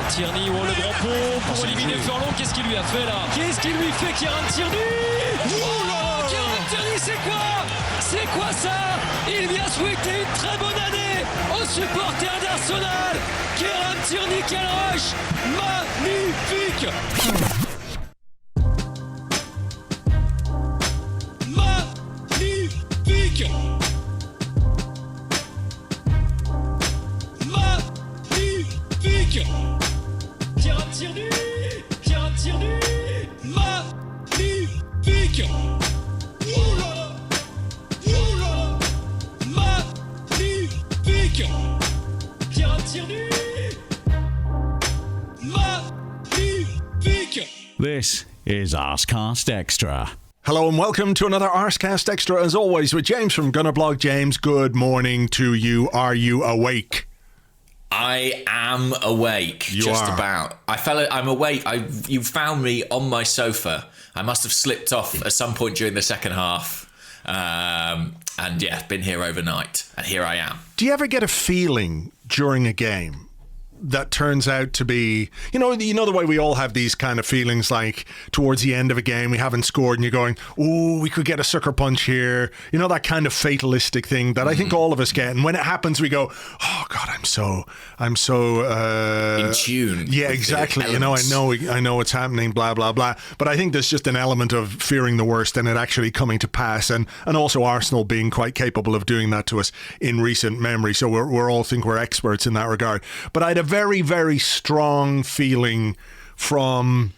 Tierney, oh, le grand pont pour éliminer Furlong. Qu'est-ce qu'il lui a fait là? Qu'est-ce qu'il lui fait, Kieran Tierney? Oh là, Kieran Tierney, c'est quoi? C'est quoi ça? Il vient souhaiter une très bonne année aux supporters d'Arsenal. Kieran Tierney, quel rush magnifique! Magnifique! Magnifique! Kieran Tierney! Kieran Tierney! Magnifique! Oula! Oula! Magnifique! Kieran Tierney! Magnifique! This is Arsecast Extra. Hello and welcome to another Arsecast Extra, as always, with James from Gunnerblog. James, good morning to you. Are you awake? I am awake, about. I'm awake. You found me on my sofa. I must have slipped off at some point during the second half. And yeah, been here overnight. And here I am. Do you ever get a feeling during a game that turns out to be, you know the way we all have these kind of feelings, like towards the end of a game we haven't scored and you're going, oh, we could get a sucker punch here, that kind of fatalistic thing that I think all of us get, and when it happens we go, oh god, I'm so in tune. Yeah, exactly. I know it's happening, blah blah blah, but I think there's just an element of fearing the worst and it actually coming to pass, and also Arsenal being quite capable of doing that to us in recent memory, so we're all think we're experts in that regard. But I had a very, very strong feeling from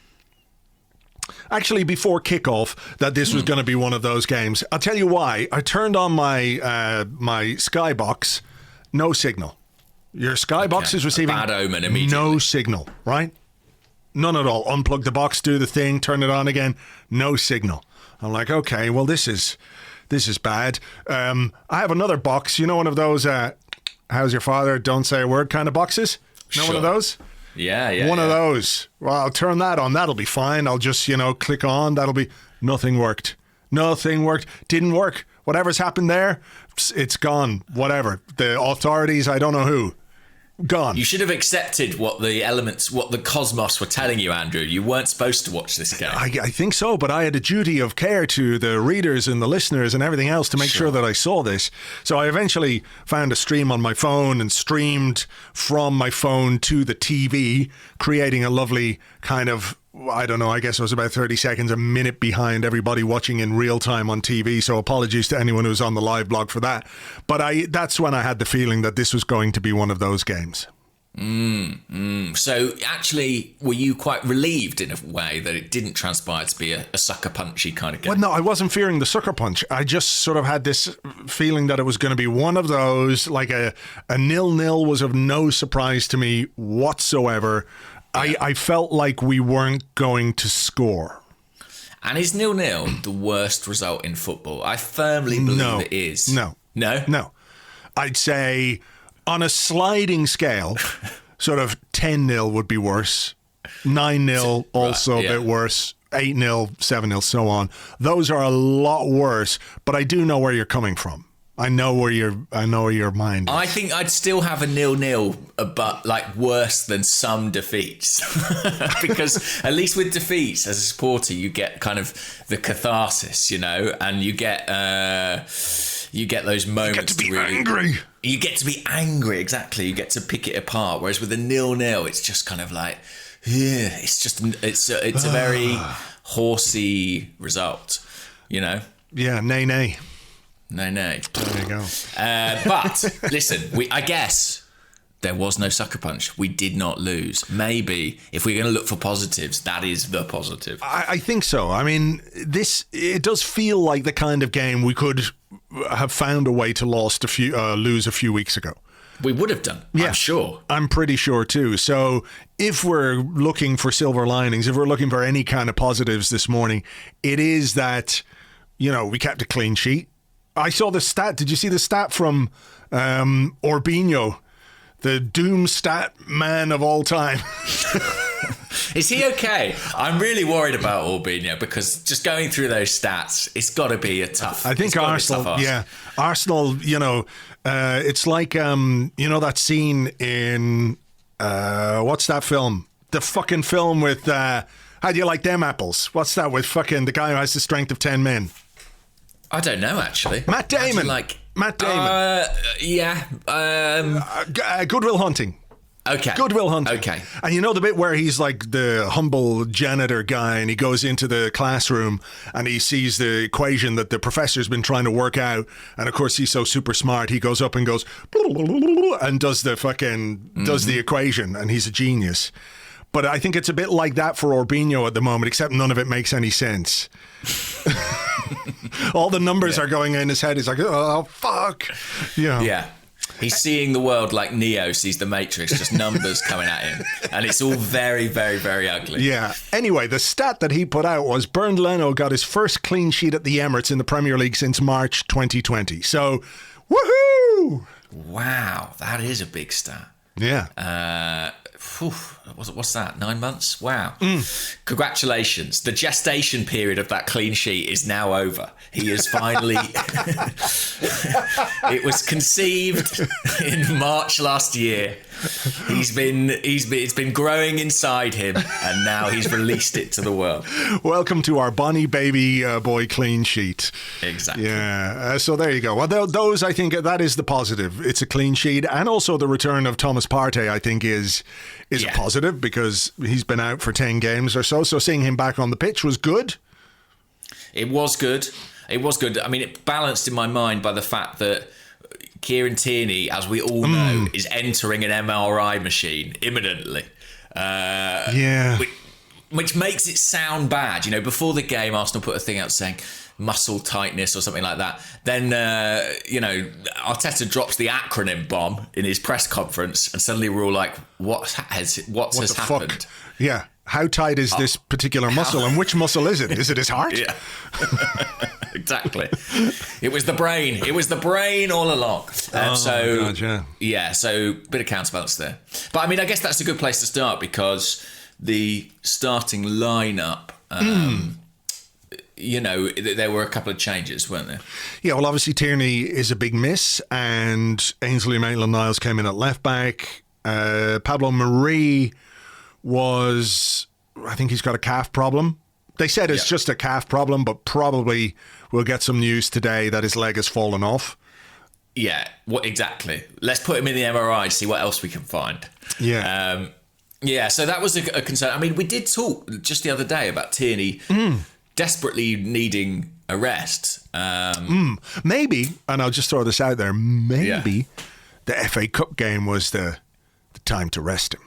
actually before kickoff that this was going to be one of those games. I'll tell you why. I turned on my my Skybox, no signal. Your Skybox is receiving bad omen immediately. No signal, right? None at all. Unplug the box, do the thing, turn it on again, no signal. I'm like, okay, well this is bad. I have another box, one of those how's your father, don't say a word kind of boxes. One of those? Yeah. One of those. Well, I'll turn that on. That'll be fine. I'll just, click on. That'll be... Nothing worked. Didn't work. Whatever's happened there, it's gone. Whatever. The authorities, I don't know who. Gone. You should have accepted what the cosmos were telling you, Andrew. You weren't supposed to watch this game. I think so, but I had a duty of care to the readers and the listeners and everything else to make sure that I saw this. So I eventually found a stream on my phone and streamed from my phone to the TV, creating a lovely kind of, I don't know, I guess it was about 30 seconds, a minute behind everybody watching in real time on TV. So apologies to anyone who's on the live blog for that. But that's when I had the feeling that this was going to be one of those games. So actually, were you quite relieved in a way that it didn't transpire to be a sucker punchy kind of game? Well, no, I wasn't fearing the sucker punch. I just sort of had this feeling that it was going to be one of those, like a 0-0 was of no surprise to me whatsoever. I felt like we weren't going to score. And is 0-0 the worst result in football? I firmly believe it is. No. I'd say on a sliding scale, sort of 10-0 would be worse. 9-0 also a bit worse. 8-0, 7-0, so on. Those are a lot worse, but I do know where you're coming from. I know where your mind is. I think I'd still have a 0-0, but like worse than some defeats. Because at least with defeats, as a supporter, you get kind of the catharsis, and you get those moments. You get to be angry. You get to be angry, exactly. You get to pick it apart. Whereas with a 0-0, it's just kind of like, yeah, it's a very horsey result, Yeah, nay. No. There you go. But listen, I guess there was no sucker punch. We did not lose. Maybe if we're going to look for positives, that is the positive. I think so. I mean, it does feel like the kind of game we could have found a way to lose a few weeks ago. We would have done, yeah, I'm sure. I'm pretty sure too. So if we're looking for silver linings, if we're looking for any kind of positives this morning, it is that, we kept a clean sheet. I saw the stat. Did you see the stat from Orbino, the doom stat man of all time? Is he okay? I'm really worried about Orbino because just going through those stats, it's got to be a tough. I think Arsenal, Arsenal, it's like, that scene in What's that film? The fucking film with How Do You Like Them Apples? What's that with fucking the guy who has the strength of 10 men? I don't know, actually. Matt Damon. Matt Damon. Yeah. Good Will Hunting. Okay. Good Will Hunting. Okay. And you know the bit where he's like the humble janitor guy and he goes into the classroom and he sees the equation that the professor's been trying to work out. And of course, he's so super smart. He goes up and goes and does the equation, and he's a genius. But I think it's a bit like that for Orbino at the moment, except none of it makes any sense. All the numbers are going in his head. He's like, oh, fuck. Yeah. He's seeing the world like Neo sees the Matrix, just numbers coming at him. And it's all very, very, very ugly. Yeah. Anyway, the stat that he put out was Bernd Leno got his first clean sheet at the Emirates in the Premier League since March 2020. So, woohoo! Wow, that is a big stat. Yeah. What's that? 9 months? Wow. Congratulations. The gestation period of that clean sheet is now over. He is finally... It was conceived in March last year. It's been growing inside him, and now he's released it to the world. Welcome to our Bonnie baby boy clean sheet. Exactly. Yeah. So there you go. Well, those, I think, that is the positive. It's a clean sheet, and also the return of Thomas Partey, I think, is a positive because he's been out for 10 games or so. So seeing him back on the pitch was good. It was good. I mean, it balanced in my mind by the fact that Kieran Tierney, as we all know, is entering an MRI machine imminently. Which makes it sound bad. You know, before the game, Arsenal put a thing out saying muscle tightness or something like that. Then, Arteta drops the acronym bomb in his press conference, and suddenly we're all like, what has happened? Fuck? Yeah. How tight is this particular muscle, and which muscle is it? Is it his heart? Yeah. Exactly. It was the brain. It was the brain all along. God, yeah. So bit of counterbalance there. But I mean, I guess that's a good place to start because the starting lineup, there were a couple of changes, weren't there? Yeah, well, obviously Tierney is a big miss, and Ainsley Maitland-Niles came in at left back. Pablo Marie I think he's got a calf problem. They said it's just a calf problem, but probably we'll get some news today that his leg has fallen off. Yeah, what exactly? Let's put him in the MRI to see what else we can find. Yeah. So that was a concern. I mean, we did talk just the other day about Tierney desperately needing a rest. Maybe, and I'll just throw this out there, maybe the FA Cup game was the time to rest him.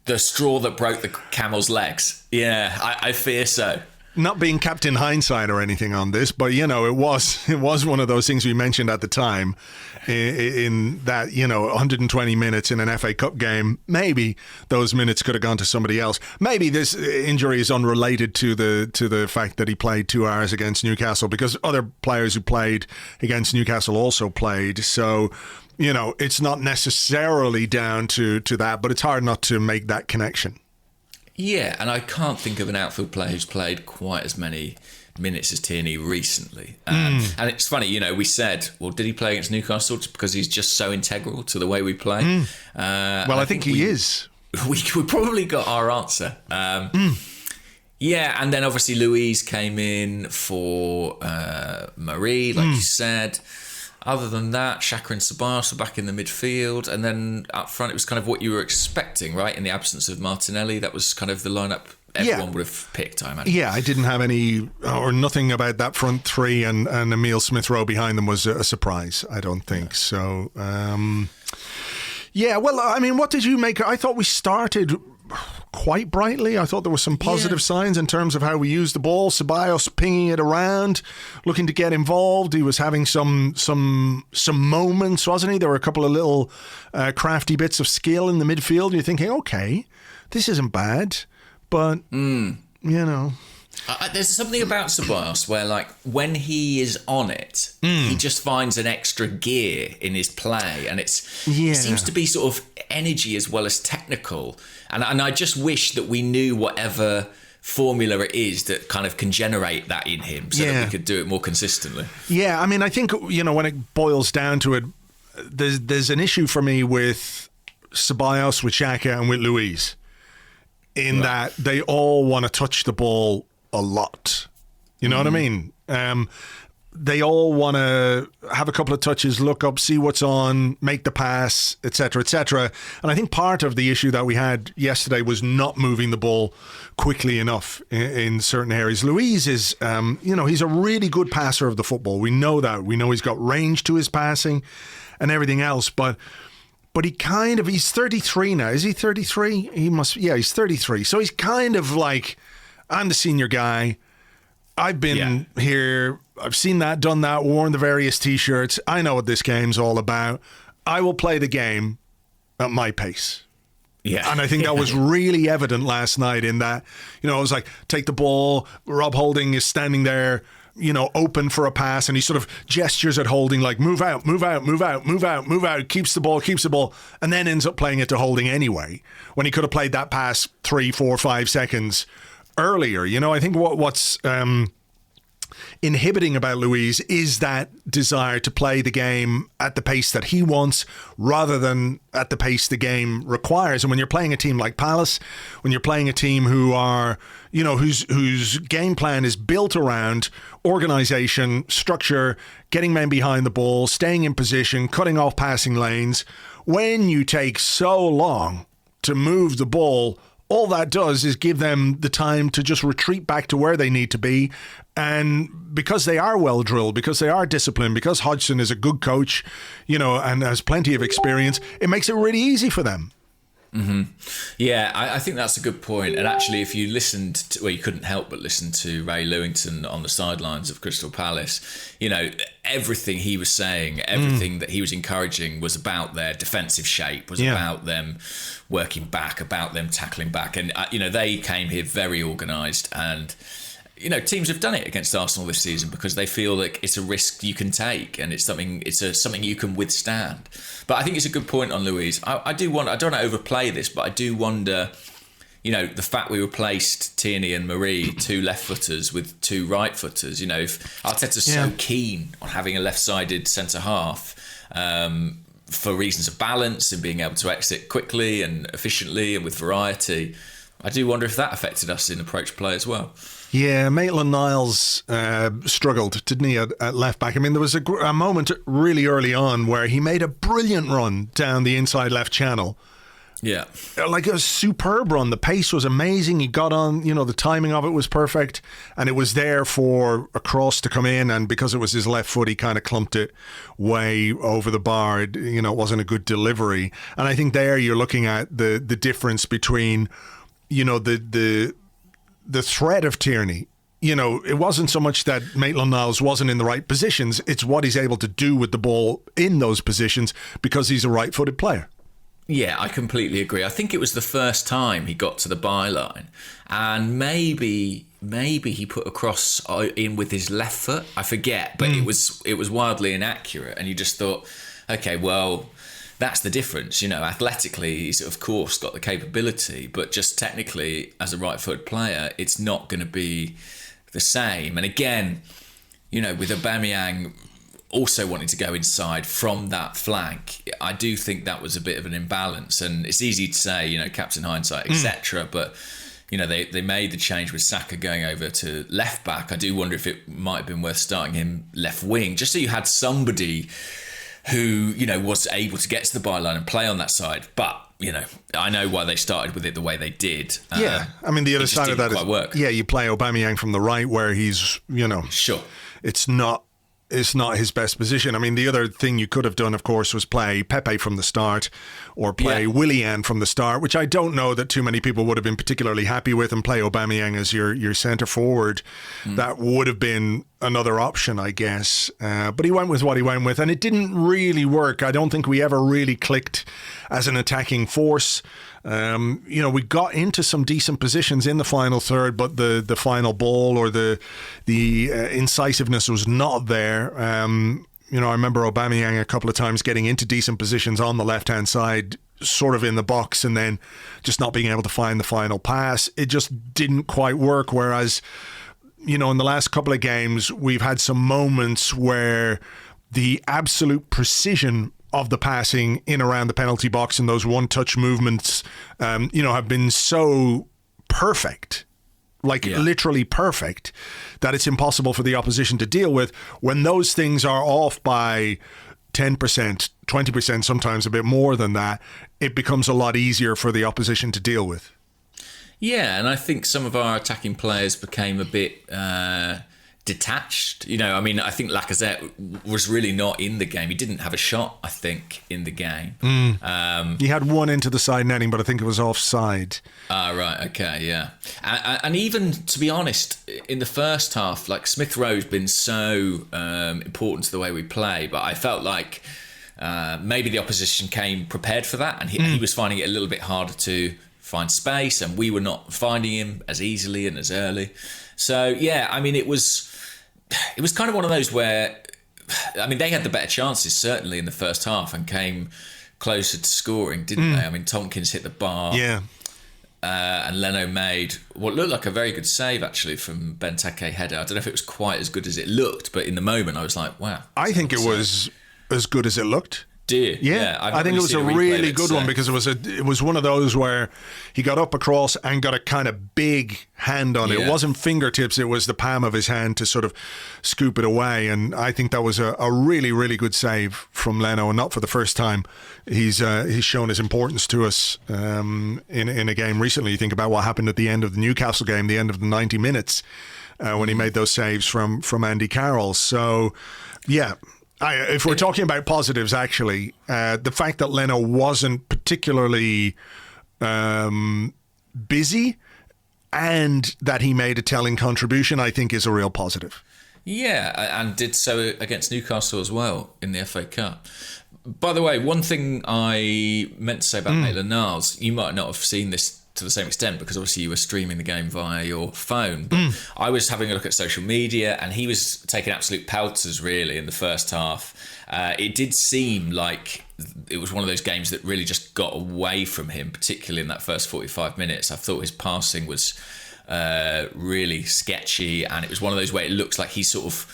The straw that broke the camel's legs. Yeah, I fear so. Not being Captain Hindsight or anything on this, but, it was one of those things we mentioned at the time in that, 120 minutes in an FA Cup game. Maybe those minutes could have gone to somebody else. Maybe this injury is unrelated to the fact that he played 2 hours against Newcastle, because other players who played against Newcastle also played. So, it's not necessarily down to that, but it's hard not to make that connection. Yeah, and I can't think of an outfield player who's played quite as many minutes as Tierney recently. And it's funny, we said, well, did he play against Newcastle because he's just so integral to the way we play? I think he is. We probably got our answer. Yeah, and then obviously Louise came in for Marie, like you said. Other than that, Xhaka and Ceballos were back in the midfield. And then up front, it was kind of what you were expecting, right? In the absence of Martinelli, that was kind of the lineup everyone would have picked, I imagine. Yeah, I didn't have any or nothing about that front three, and Emile Smith-Rowe behind them was a surprise, I don't think. So, well, I mean, what did you make? I thought we started quite brightly. I thought there were some positive signs in terms of how we used the ball. Ceballos pinging it around, looking to get involved. He was having some moments, wasn't he? There were a couple of little crafty bits of skill in the midfield. You're thinking, okay, this isn't bad, but there's something about Ceballos where, like, when he is on it, he just finds an extra gear in his play, and it seems to be sort of energy as well as technical. And I just wish that we knew whatever formula it is that kind of can generate that in him so that we could do it more consistently. Yeah, I mean, I think, when it boils down to it, there's an issue for me with Ceballos, with Xhaka, and with Luiz, in that they all want to touch the ball a lot. You know what I mean? They all want to have a couple of touches, look up, see what's on, make the pass, etc., etc. And I think part of the issue that we had yesterday was not moving the ball quickly enough in certain areas. Luiz is, he's a really good passer of the football. We know that. We know he's got range to his passing and everything else. But he's 33 now. Is he 33? He's 33. So he's kind of like, I'm the senior guy. I've been here, I've seen that, done that, worn the various T-shirts. I know what this game's all about. I will play the game at my pace. Yeah. And I think that was really evident last night in that, it was like, take the ball, Rob Holding is standing there, open for a pass, and he sort of gestures at Holding like, move out, move out, move out, move out, move out, keeps the ball, and then ends up playing it to Holding anyway, when he could have played that pass 3, 4, 5 seconds earlier. I think what's inhibiting about Luiz is that desire to play the game at the pace that he wants rather than at the pace the game requires. And when you're playing a team like Palace, when you're playing a team who are, whose game plan is built around organisation, structure, getting men behind the ball, staying in position, cutting off passing lanes, when you take so long to move the ball, all that does is give them the time to just retreat back to where they need to be. And because they are well drilled, because they are disciplined, because Hodgson is a good coach, and has plenty of experience, it makes it really easy for them. Mm-hmm. Yeah, I think that's a good point. And actually, if you listened to, you couldn't help but listen to Ray Lewington on the sidelines of Crystal Palace, everything he was saying, everything that he was encouraging was about their defensive shape, was about them working back, about them tackling back. And, they came here very organised, and teams have done it against Arsenal this season because they feel like it's a risk you can take and it's something you can withstand. But I think it's a good point on Luiz. I don't want to overplay this, but I do wonder, the fact we replaced Tierney and Marie, 2 left-footers with 2 right-footers, if Arteta's so keen on having a left-sided centre-half for reasons of balance and being able to exit quickly and efficiently and with variety, I do wonder if that affected us in approach play as well. Yeah, Maitland-Niles struggled, didn't he, at left back? I mean, there was a moment really early on where he made a brilliant run down the inside left channel. Yeah. Like a superb run. The pace was amazing. He got on, the timing of it was perfect. And it was there for a cross to come in. And because it was his left foot, he kind of clumped it way over the bar. It wasn't a good delivery. And I think there you're looking at the difference between, the threat of Tierney. It wasn't so much that Maitland-Niles wasn't in the right positions. It's what he's able to do with the ball in those positions because he's a right-footed player. Yeah, I completely agree. I think it was the first time he got to the byline, and maybe he put a cross in with his left foot. I forget, but it was wildly inaccurate, and you just thought, okay, well, that's the difference. Athletically, he's of course got the capability, but just technically, as a right-footed player, it's not going to be the same. And again, with Aubameyang also wanting to go inside from that flank, I do think that was a bit of an imbalance. And it's easy to say, captain hindsight, etc. But they made the change with Saka going over to left back. I do wonder if it might have been worth starting him left wing, just so you had somebody who, was able to get to the byline and play on that side. But, I know why they started with it the way they did. Yeah, I mean, the other side of that is, work. Yeah, you play Aubameyang from the right where he's, Sure. It's not his best position. I mean, the other thing you could have done, of course, was play Pepe from the start or play Willian from the start, which I don't know that too many people would have been particularly happy with, and play Aubameyang as your centre forward. That would have been another option, I guess. But he went with what he went with, and it didn't really work. I don't think we ever really clicked as an attacking force. We got into some decent positions in the final third, but the final ball or the incisiveness was not there. I remember Aubameyang a couple of times getting into decent positions on the left-hand side, sort of in the box, and then just not being able to find the final pass. It just didn't quite work, whereas, in the last couple of games, we've had some moments where the absolute precision of the passing in around the penalty box and those one-touch movements, have been so perfect, literally perfect, that it's impossible for the opposition to deal with. When those things are off by 10%, 20%, sometimes a bit more than that, it becomes a lot easier for the opposition to deal with. Yeah, and I think some of our attacking players became a bit detached. I think Lacazette was really not in the game. He didn't have a shot, I think, in the game. He had one into the side netting, but I think it was offside. Right, okay, yeah. And even, to be honest, in the first half, Smith Rowe's been so important to the way we play, but I felt like maybe the opposition came prepared for that, and he was finding it a little bit harder to find space, and we were not finding him as easily and as early. So yeah, it was kind of one of those where they had the better chances certainly in the first half and came closer to scoring, didn't they? Tompkins hit the bar, and Leno made what looked like a very good save actually from Benteke header. I don't know if it was quite as good as it looked, but in the moment I was like, wow. I think it was as good as it looked. Yeah, I think it was a really good one because it was one of those where he got up across and got a kind of big hand on it. It wasn't fingertips, it was the palm of his hand to sort of scoop it away, and I think that was a really, really good save from Leno, and not for the first time. He's shown his importance to us in a game recently. You think about what happened at the end of the Newcastle game, the end of the 90 minutes, when he made those saves from Andy Carroll. So, yeah. If we're talking about positives, actually, the fact that Leno wasn't particularly busy and that he made a telling contribution, I think is a real positive. Yeah, and did so against Newcastle as well in the FA Cup. By the way, one thing I meant to say about Maitland-Niles, you might not have seen this to the same extent because obviously you were streaming the game via your phone, but I was having a look at social media and he was taking absolute pelters really in the first half. It did seem like it was one of those games that really just got away from him, particularly in that first 45 minutes. I thought his passing was really sketchy, and it was one of those where it looks like he sort of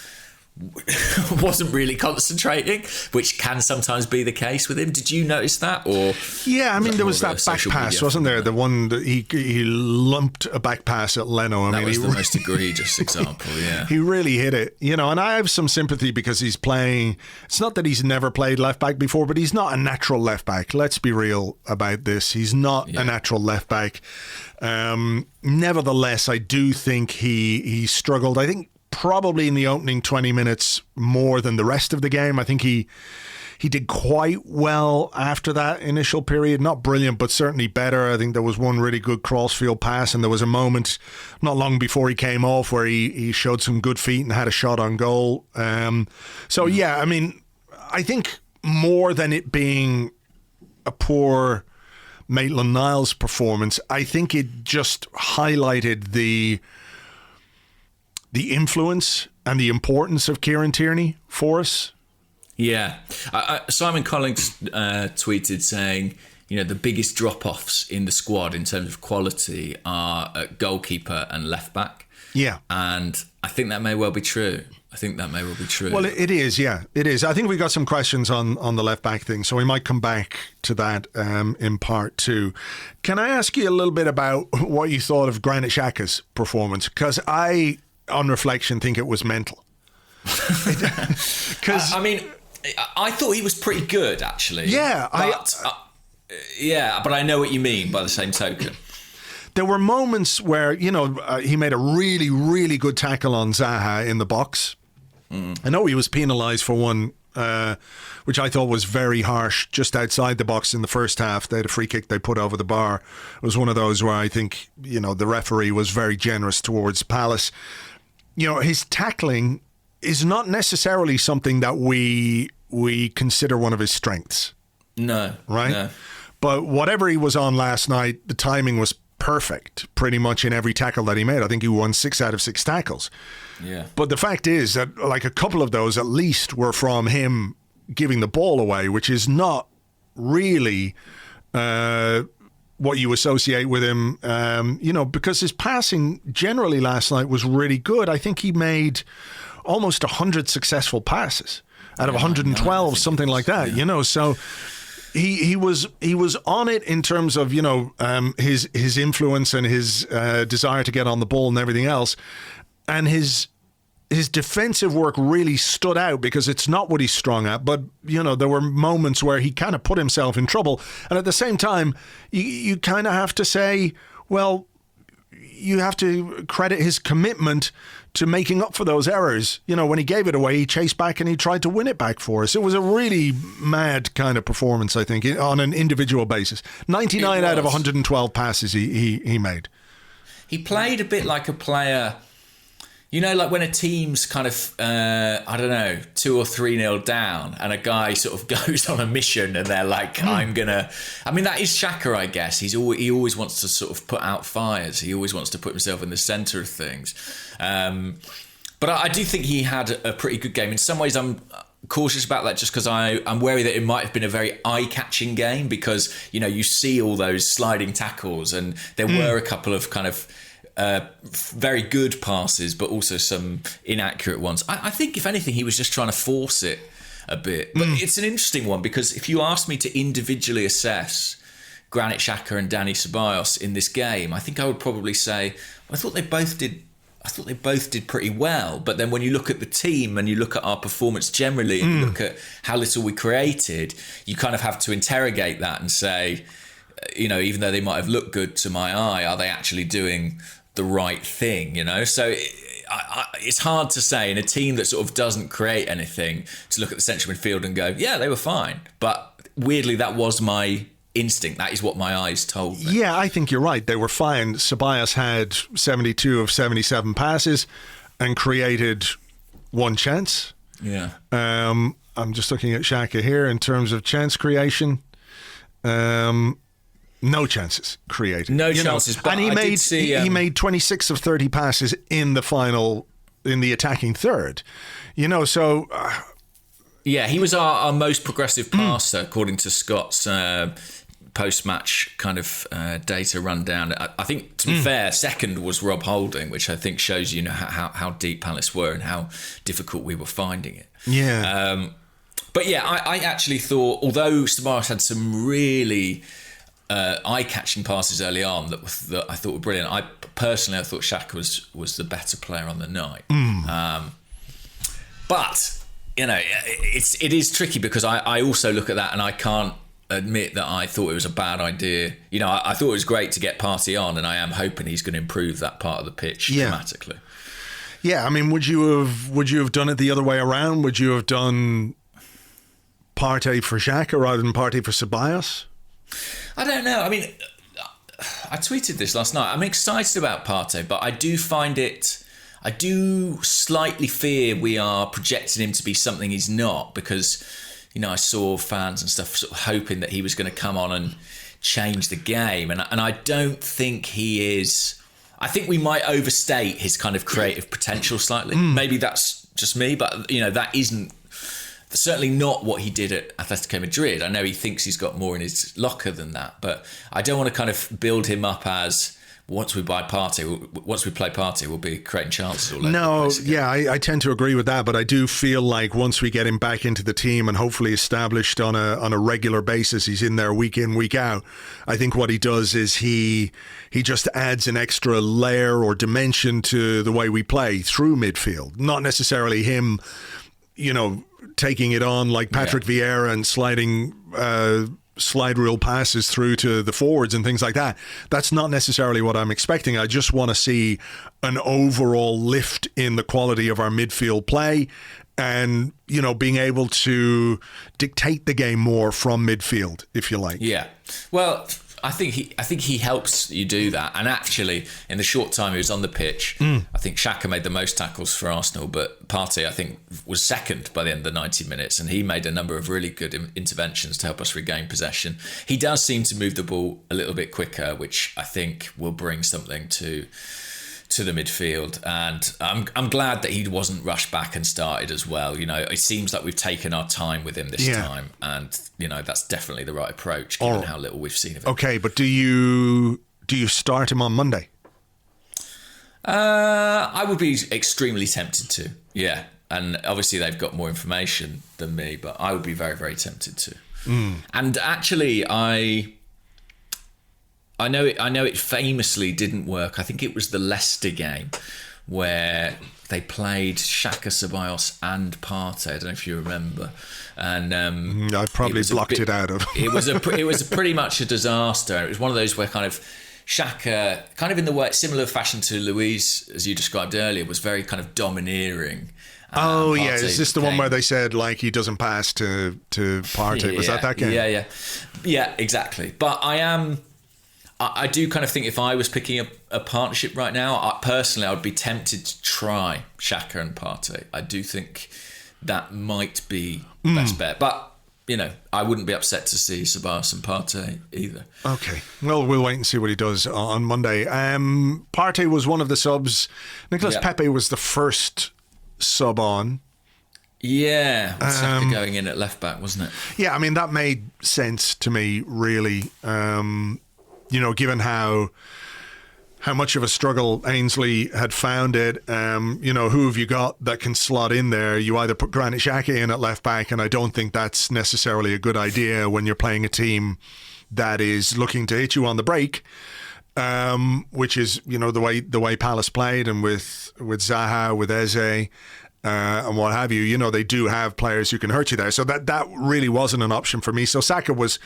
wasn't really concentrating, which can sometimes be the case with him. Did you notice that? Or yeah, there was that back pass, wasn't there? The one that he lumped a back pass at Leno. That was the most egregious example. Yeah, he really hit it. And I have some sympathy because he's playing. It's not that he's never played left back before, but he's not a natural left back. Let's be real about this. He's not a natural left back. Nevertheless, I do think he struggled. I think probably in the opening 20 minutes more than the rest of the game. I think he did quite well after that initial period. Not brilliant, but certainly better. I think there was one really good crossfield pass, and there was a moment not long before he came off where he showed some good feet and had a shot on goal. I think more than it being a poor Maitland-Niles performance, I think it just highlighted the influence and the importance of Kieran Tierney for us. Yeah. Simon Collins tweeted saying, the biggest drop-offs in the squad in terms of quality are at goalkeeper and left-back. Yeah. And I think that may well be true. Well, it is, yeah. It is. I think we got some questions on the left-back thing, so we might come back to that in part two. Can I ask you a little bit about what you thought of Granit Xhaka's performance? Because I, on reflection, think it was mental. Because I thought he was pretty good, actually. Yeah. But I know what you mean by the same token. There were moments where, he made a really, really good tackle on Zaha in the box. I know he was penalised for one, which I thought was very harsh, just outside the box in the first half. They had a free kick they put over the bar. It was one of those where I think, the referee was very generous towards Palace. His tackling is not necessarily something that we consider one of his strengths. No. Right? No. But whatever he was on last night, the timing was perfect pretty much in every tackle that he made. I think he won 6 out of 6 tackles. Yeah. But the fact is that a couple of those at least were from him giving the ball away, which is not really what you associate with him, because his passing generally last night was really good. I think he made almost 100 successful passes. out of 112, something like that. You know, so he was on it in terms of, you know, his influence and his desire to get on the ball and everything else, and his defensive work really stood out because it's not what he's strong at. But, you know, there were moments where he kind of put himself in trouble, and at the same time, you kind of have to say, well, you have to credit his commitment to making up for those errors. You know, when he gave it away, he chased back and he tried to win it back for us. It was a really mad kind of performance, I think, on an individual basis. 99 out of 112 passes he made. He played a bit like a player, you know, like when a team's kind of, 2 or 3-0 down and a guy sort of goes on a mission and they're like, I mean, that is Xhaka, I guess. He always wants to sort of put out fires. He always wants to put himself in the centre of things. But I do think he had a pretty good game. In some ways, I'm cautious about that just because I'm wary that it might have been a very eye-catching game because, you know, you see all those sliding tackles and there were a couple of kind of very good passes, but also some inaccurate ones. I think, if anything, he was just trying to force it a bit. But it's an interesting one because if you asked me to individually assess Granit Xhaka and Dani Ceballos in this game, I think I would probably say I thought they both did pretty well. But then when you look at the team and you look at our performance generally and you look at how little we created, you kind of have to interrogate that and say, you know, even though they might have looked good to my eye, are they actually doing the right thing, you know? So it's hard to say in a team that sort of doesn't create anything to look at the central midfield and go, yeah, they were fine. But weirdly, that was my instinct. That is what my eyes told me. Yeah, I think you're right. They were fine. Ceballos had 72 of 77 passes and created one chance. Yeah. I'm just looking at Xhaka here in terms of chance creation. No chances created. No chances. But and he made 26 of 30 passes in the attacking third. You know, so yeah, he was our most progressive passer according to Scott's post-match kind of data rundown. I think, to be fair, second was Rob Holding, which I think shows you know how deep Palace were and how difficult we were finding it. Yeah. But yeah, I actually thought, although Ceballos had some really eye-catching passes early on that I thought were brilliant, I thought Xhaka was the better player on the night. But you know, it is tricky because I also look at that and I can't admit that I thought it was a bad idea. You know, I thought it was great to get Partey on, and I am hoping he's going to improve that part of the pitch dramatically. Yeah, I mean, would you have done it the other way around? Would you have done Partey for Xhaka rather than Partey for Ceballos? I don't know. I mean, I tweeted this last night. I'm excited about Partey, but I do slightly fear we are projecting him to be something he's not, because, you know, I saw fans and stuff sort of hoping that he was going to come on and change the game. And I don't think he is. I think we might overstate his kind of creative potential slightly. Maybe that's just me, but, you know, that isn't certainly not what he did at Atletico Madrid. I know he thinks he's got more in his locker than that, but I don't want to kind of build him up as once we play Partey, we'll be creating chances all over the place again. Yeah, I tend to agree with that, but I do feel like once we get him back into the team and hopefully established on a regular basis, he's in there week in, week out. I think what he does is he just adds an extra layer or dimension to the way we play through midfield. Not necessarily him, you know, taking it on like Patrick Vieira and sliding slide rule passes through to the forwards and things like that. That's not necessarily what I'm expecting. I just want to see an overall lift in the quality of our midfield play and, you know, being able to dictate the game more from midfield, if you like. Yeah. Well, I think he helps you do that. And actually, in the short time he was on the pitch, I think Xhaka made the most tackles for Arsenal, but Partey, I think, was second by the end of the 90 minutes, and he made a number of really good interventions to help us regain possession. He does seem to move the ball a little bit quicker, which I think will bring something to the midfield, and I'm glad that he wasn't rushed back and started as well. You know, it seems like we've taken our time with him this time, and, you know, that's definitely the right approach given how little we've seen of him. Okay, but do you start him on Monday? I would be extremely tempted to. Yeah. And obviously they've got more information than me, but I would be very, very tempted to. And actually, I know it famously didn't work. I think it was the Leicester game where they played Xhaka, Ceballos and Partey. I don't know if you remember. And I probably blocked it out of. it was pretty much a disaster. It was one of those where kind of Xhaka, kind of in the way similar fashion to Luis, as you described earlier, was very kind of domineering. Oh yeah, is this the one where they said like he doesn't pass to Partey? Was that game? Yeah, exactly. But I do kind of think if I was picking a partnership right now, personally I would be tempted to try Xhaka and Partey. I do think that might be the best bet, but I wouldn't be upset to see Ceballos and Partey either. Okay, well, we'll wait and see what he does on Monday. Partey was one of the subs. Nicolas Pepe was the first sub on. Yeah, Saka going in at left back, wasn't it? Yeah, I mean that made sense to me, really. Given how much of a struggle Ainsley had found it, who have you got that can slot in there? You either put Granit Xhaka in at left back, and I don't think that's necessarily a good idea when you're playing a team that is looking to hit you on the break. Which is, the way Palace played, and with Zaha, with Eze, and what have you. They do have players who can hurt you there. So that really wasn't an option for me. So Saka was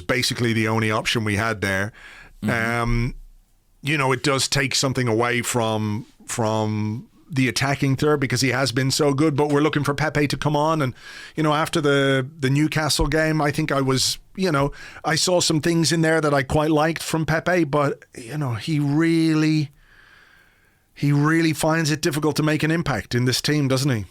basically the only option we had there. It does take something away from the attacking third because he has been so good, but we're looking for Pepe to come on. And, after the Newcastle game, I think I was, I saw some things in there that I quite liked from Pepe, but, he really finds it difficult to make an impact in this team, doesn't he?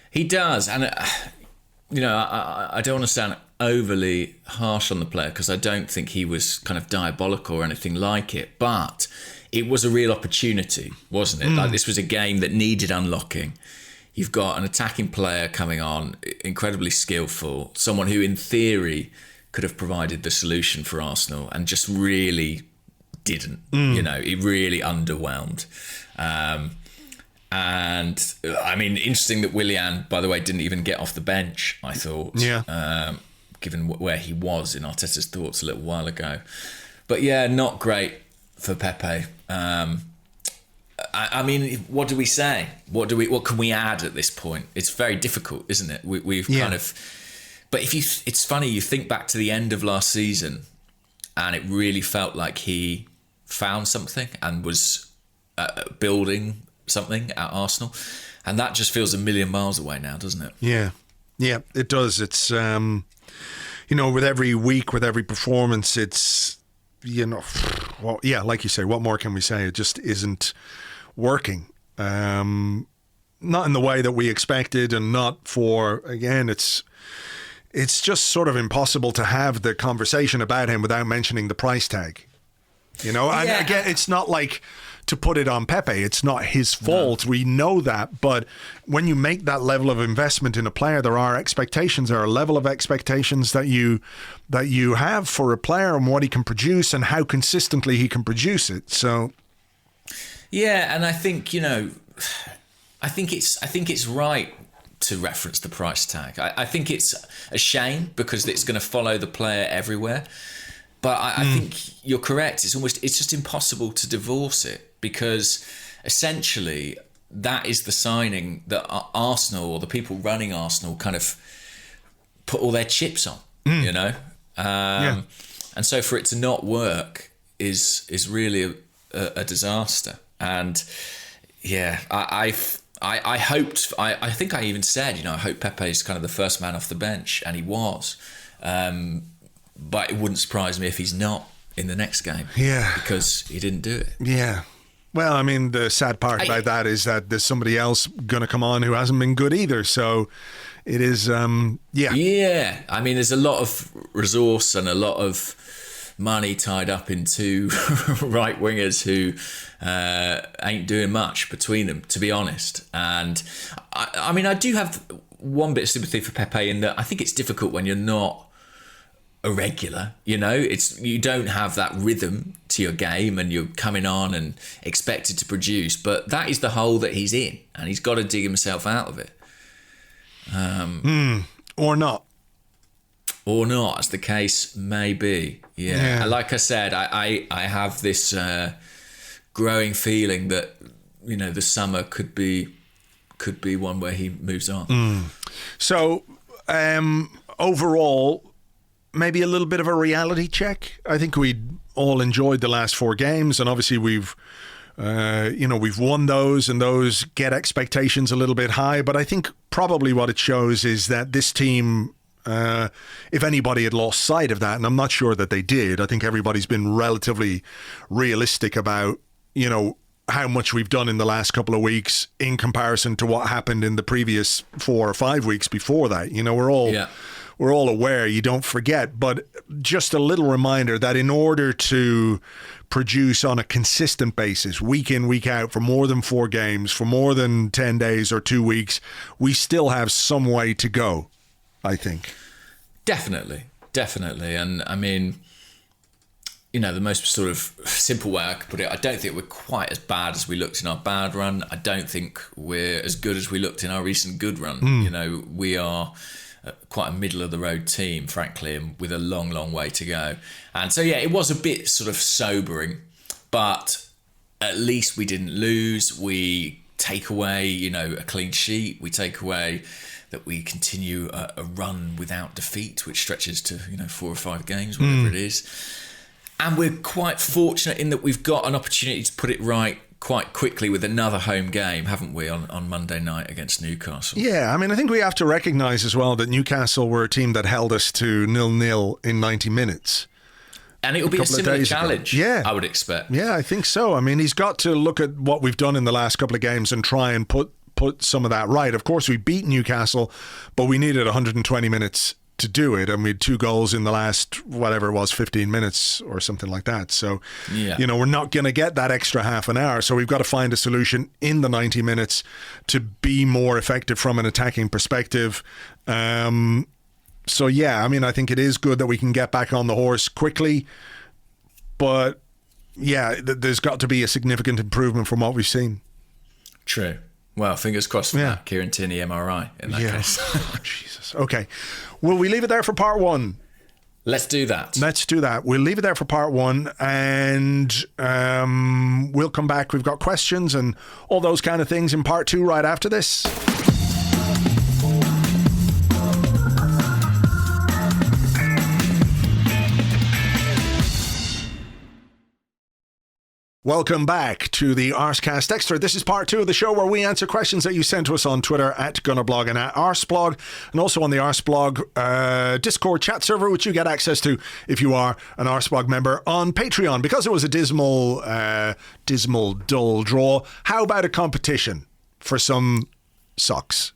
He does. And, I don't want to sound overly harsh on the player because I don't think he was kind of diabolical or anything like it, but it was a real opportunity, wasn't it? Like, this was a game that needed unlocking. You've got an attacking player coming on, incredibly skillful, someone who in theory could have provided the solution for Arsenal and just really didn't. He really underwhelmed. And I mean, interesting that Willian, by the way, didn't even get off the bench, I thought, given where he was in Arteta's thoughts a little while ago. But yeah, not great for Pepe. I mean, what do we say? What can we add at this point? It's very difficult, isn't it? We've kind of. But it's funny. You think back to the end of last season, and it really felt like he found something and was building something at Arsenal, and that just feels a million miles away now, doesn't it? Yeah, it does. It's with every week, with every performance, it's. Like you say, what more can we say? It just isn't working. Not in the way that we expected, and not for, again, it's just sort of impossible to have the conversation about him without mentioning the price tag. And again, it's not like to put it on Pepe. It's not his fault. No. We know that. But when you make that level of investment in a player, there are expectations. There are a level of expectations that you have for a player and what he can produce and how consistently he can produce it. So, yeah, and I think I think it's right to reference the price tag. I think it's a shame because it's going to follow the player everywhere. But I think you're correct. It's just impossible to divorce it because essentially that is the signing that Arsenal or the people running Arsenal kind of put all their chips on, And so for it to not work is really a disaster. And yeah, I hoped. I think I even said, I hope Pepe is kind of the first man off the bench, and he was. But it wouldn't surprise me if he's not in the next game. Yeah. Because he didn't do it. Yeah. Well, I mean, the sad part about that is that there's somebody else going to come on who hasn't been good either. So it is, Yeah. I mean, there's a lot of resource and a lot of money tied up into right wingers who ain't doing much between them, to be honest. And I mean, I do have one bit of sympathy for Pepe in that I think it's difficult when you're not a regular, you don't have that rhythm to your game and you're coming on and expected to produce. But that is the hole that he's in, and he's got to dig himself out of it. Or not. Or not, as the case may be. Yeah. And like I said, I have this growing feeling that, you know, the summer could be one where he moves on. So, overall, maybe a little bit of a reality check. I think we all enjoyed the last 4 games, and obviously we've won those, and those get expectations a little bit high. But I think probably what it shows is that this team, if anybody had lost sight of that, and I'm not sure that they did, I think everybody's been relatively realistic about, you know, how much we've done in the last couple of weeks in comparison to what happened in the previous 4 or 5 weeks before that. You know, we're all aware, you don't forget, but just a little reminder that in order to produce on a consistent basis, week in, week out, for more than 4 games, for more than 10 days or 2 weeks, we still have some way to go, I think. Definitely. And I mean, you know, the most sort of simple way I could put it, I don't think we're quite as bad as we looked in our bad run. I don't think we're as good as we looked in our recent good run. You know, we are quite a middle of the road team, frankly, and with a long, long way to go. And so, yeah, it was a bit sort of sobering, but at least we didn't lose. We take away, you know, a clean sheet. We take away that we continue a run without defeat, which stretches to, you know, 4 or 5 games, whatever it is. And we're quite fortunate in that we've got an opportunity to put it right quite quickly with another home game, haven't we, on Monday night against Newcastle? Yeah, I mean, I think we have to recognise as well that Newcastle were a team that held us to 0-0 in 90 minutes. And it'll be a similar challenge, I would expect. Yeah, I think so. I mean, he's got to look at what we've done in the last couple of games and try and put some of that right. Of course, we beat Newcastle, but we needed 120 minutes to do it, and we had 2 goals in the last, whatever it was, 15 minutes or something like that. So, you know, we're not going to get that extra half an hour. So we've got to find a solution in the 90 minutes to be more effective from an attacking perspective. So, yeah, I mean, I think it is good that we can get back on the horse quickly. But, yeah, there's got to be a significant improvement from what we've seen. True. Well, fingers crossed for that. Kieran Tierney MRI in that case. Oh, Jesus. Okay. Will we leave it there for part 1? Let's do that. We'll leave it there for part 1, and we'll come back. We've got questions and all those kind of things in part 2 right after this. Welcome back to the Arsecast Extra. This is part 2 of the show where we answer questions that you sent to us on Twitter at Gunnerblog and at Arseblog, and also on the Arseblog Discord chat server, which you get access to if you are an Arseblog member on Patreon. Because it was a dismal, dull draw, how about a competition for some socks?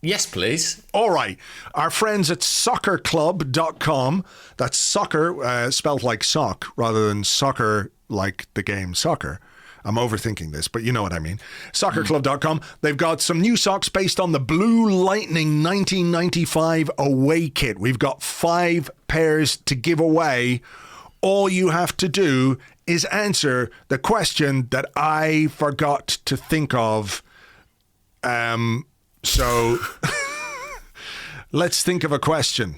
Yes, please. All right. Our friends at soccerclub.com, that's soccer spelled like sock rather than soccer like the game soccer. I'm overthinking this, but you know what I mean. Soccerclub.com. They've got some new socks based on the Blue Lightning 1995 away kit. We've got 5 pairs to give away. All you have to do is answer the question that I forgot to think of. So let's think of a question.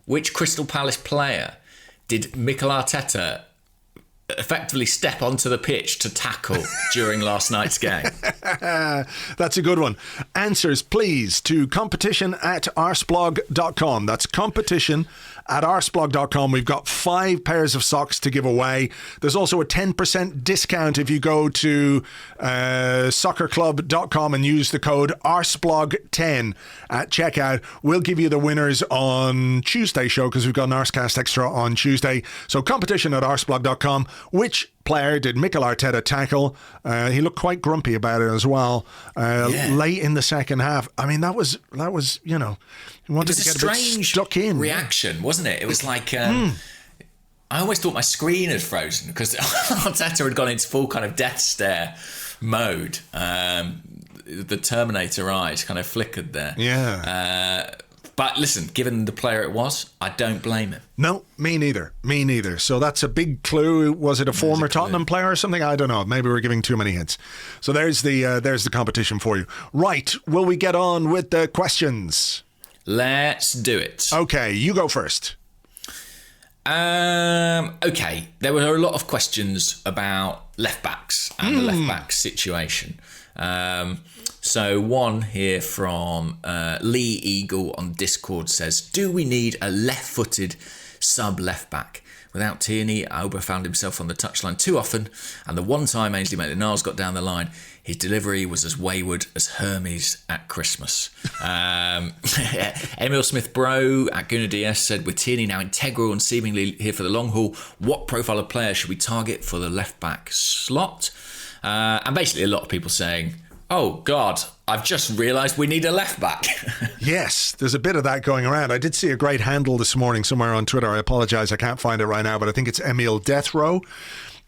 Which Crystal Palace player did Mikel Arteta effectively step onto the pitch to tackle during last night's game? That's a good one. Answers, please, to competition@arseblog.com. That's competition@arseblog.com. We've got 5 pairs of socks to give away. There's also a 10% discount if you go to soccerclub.com and use the code Arseblog10 at checkout. We'll give you the winners on Tuesday's show because we've got an Arsecast Extra on Tuesday. So competition@arseblog.com. Which player did Mikel Arteta tackle? He looked quite grumpy about it as well. Late in the second half. I mean, that was you know, he wanted to get a bit stuck in. Reaction, wasn't it? It was like I always thought my screen had frozen because Arteta had gone into full kind of death stare mode. The Terminator eyes kind of flickered there. But listen, given the player it was, I don't blame him. No, me neither. So that's a big clue. Was it a former Tottenham player or something? I don't know. Maybe we're giving too many hints. So there's the competition for you. Right, will we get on with the questions? Let's do it. Okay, you go first. Okay, there were a lot of questions about left backs and the left back situation. So one here from Lee Eagle on Discord says, do we need a left-footed sub left back? Without Tierney, Auba found himself on the touchline too often, and the one time Ainsley Maitland-Niles got down the line, his delivery was as wayward as Hermes at Christmas. Emil Smith-Bro at Gunnar DS said, with Tierney now integral and seemingly here for the long haul, what profile of player should we target for the left-back slot? And basically a lot of people saying, oh, God, I've just realised we need a left-back. Yes, there's a bit of that going around. I did see a great handle this morning somewhere on Twitter. I apologise, I can't find it right now, but I think it's Emil Death Row.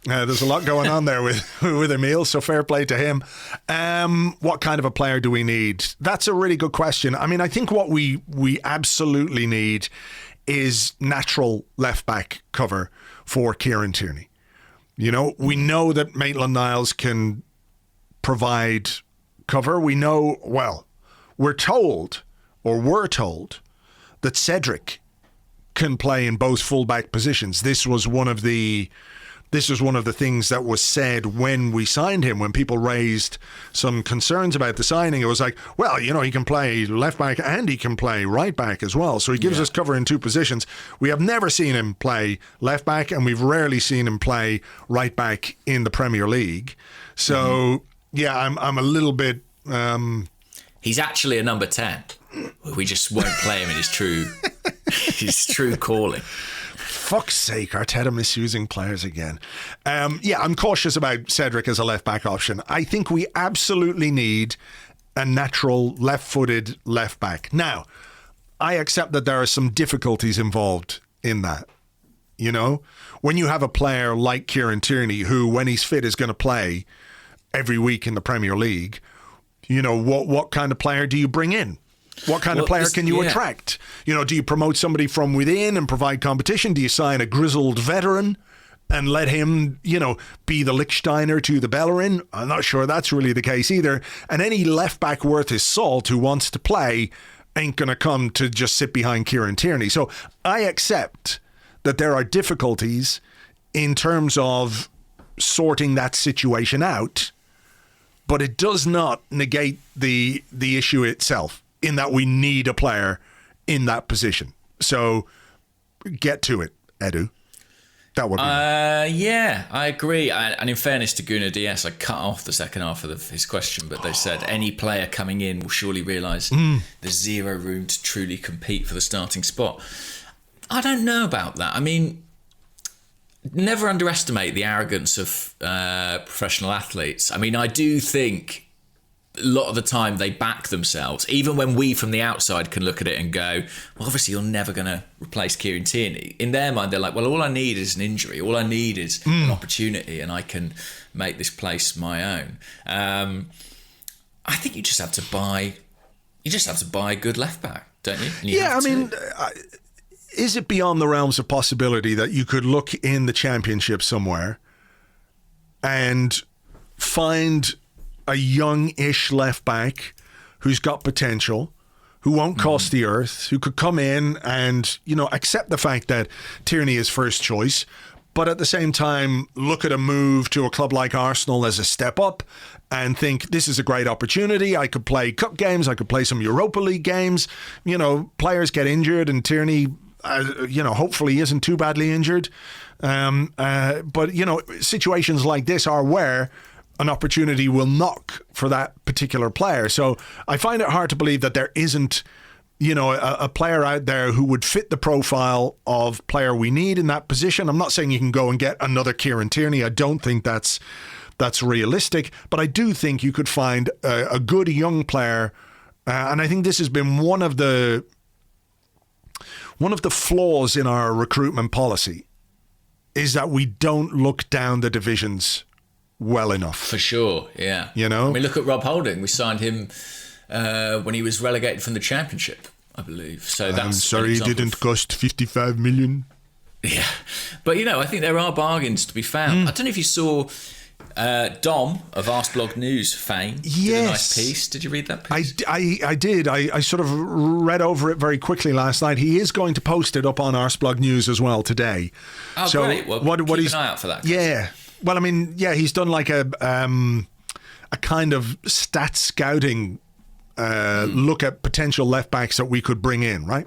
There's a lot going on there with Emil, so fair play to him. What kind of a player do we need? That's a really good question. I mean, I think what we absolutely need is natural left-back cover for Kieran Tierney. You know, we know that Maitland-Niles can provide cover. We know, well, we're told that Cedric can play in both full-back positions. This was one of the things that was said when we signed him, when people raised some concerns about the signing. It was like, well, you know, he can play left back and he can play right back as well. So he gives us cover in two positions. We have never seen him play left back, and we've rarely seen him play right back in the Premier League. So, yeah, I'm a little bit... He's actually a number 10. We just won't play him in his true calling. Fuck's sake, Arteta misusing players again. I'm cautious about Cedric as a left-back option. I think we absolutely need a natural left-footed left-back. Now, I accept that there are some difficulties involved in that. You know, when you have a player like Kieran Tierney, who, when he's fit, is going to play every week in the Premier League, you know, what kind of player do you bring in? What kind of player can you attract? You know, do you promote somebody from within and provide competition? Do you sign a grizzled veteran and let him, you know, be the Lichtsteiner to the Bellerin? I'm not sure that's really the case either. And any left back worth his salt who wants to play ain't going to come to just sit behind Kieran Tierney. So I accept that there are difficulties in terms of sorting that situation out, but it does not negate the issue itself, in that we need a player in that position. So get to it, Edu. That would be I agree. And in fairness to Gunnar DS, I cut off the second half of his question, but they said any player coming in will surely realise there's zero room to truly compete for the starting spot. I don't know about that. I mean, never underestimate the arrogance of professional athletes. I mean, I do think a lot of the time they back themselves, even when we from the outside can look at it and go, well, obviously you're never going to replace Kieran Tierney. In their mind, they're like, well, all I need is an injury. All I need is an opportunity, and I can make this place my own. I think you just have to buy a good left back, don't you? Is it beyond the realms of possibility that you could look in the Championship somewhere and find a young-ish left back who's got potential, who won't cost the earth, who could come in and, you know, accept the fact that Tierney is first choice, but at the same time look at a move to a club like Arsenal as a step up and think, this is a great opportunity. I could play cup games, I could play some Europa League games. You know, players get injured and Tierney, hopefully isn't too badly injured. But, you know, situations like this are where an opportunity will knock for that particular player. So I find it hard to believe that there isn't, you know, a player out there who would fit the profile of player we need in that position. I'm not saying you can go and get another Kieran Tierney. I don't think that's realistic, but I do think you could find a good young player. And I think this has been one of the flaws in our recruitment policy, is that we don't look down the divisions well enough. For sure, yeah. You know? I mean, look at Rob Holding. We signed him when he was relegated from the Championship. I believe. So I'm sorry it didn't cost 55 million. Yeah, but I think there are bargains to be found. I don't know if you saw Dom of Arseblog News fame did a nice piece. Did you read that piece? I did. I sort of read over it very quickly last night. He is going to post it up on Arseblog News as well today. Oh, so great. Well, keep an eye out for that. Yeah. Well, I mean, he's done like a kind of stat scouting look at potential left backs that we could bring in, right?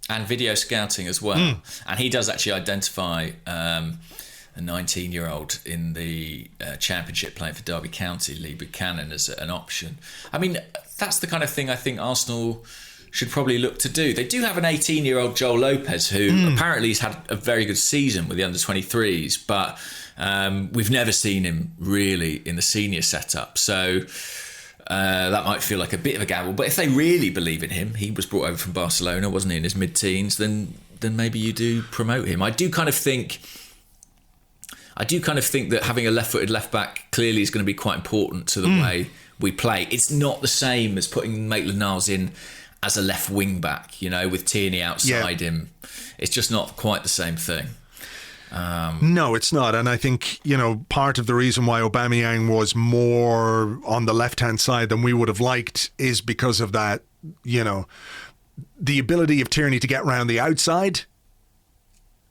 And video scouting as well. And he does actually identify a 19-year-old in the Championship playing for Derby County, Lee Buchanan, as an option. I mean, that's the kind of thing I think Arsenal should probably look to do. They do have an 18-year-old Joel Lopez who apparently has had a very good season with the under-23s, but we've never seen him really in the senior setup. So that might feel like a bit of a gamble. But if they really believe in him, he was brought over from Barcelona, wasn't he, in his mid-teens, then maybe you do promote him. I do kind of think that having a left-footed left-back clearly is going to be quite important to the way we play. It's not the same as putting Maitland-Niles in as a left wing-back, with Tierney outside him. It's just not quite the same thing. No, it's not. And I think, part of the reason why Aubameyang was more on the left-hand side than we would have liked is because of that, the ability of Tierney to get round the outside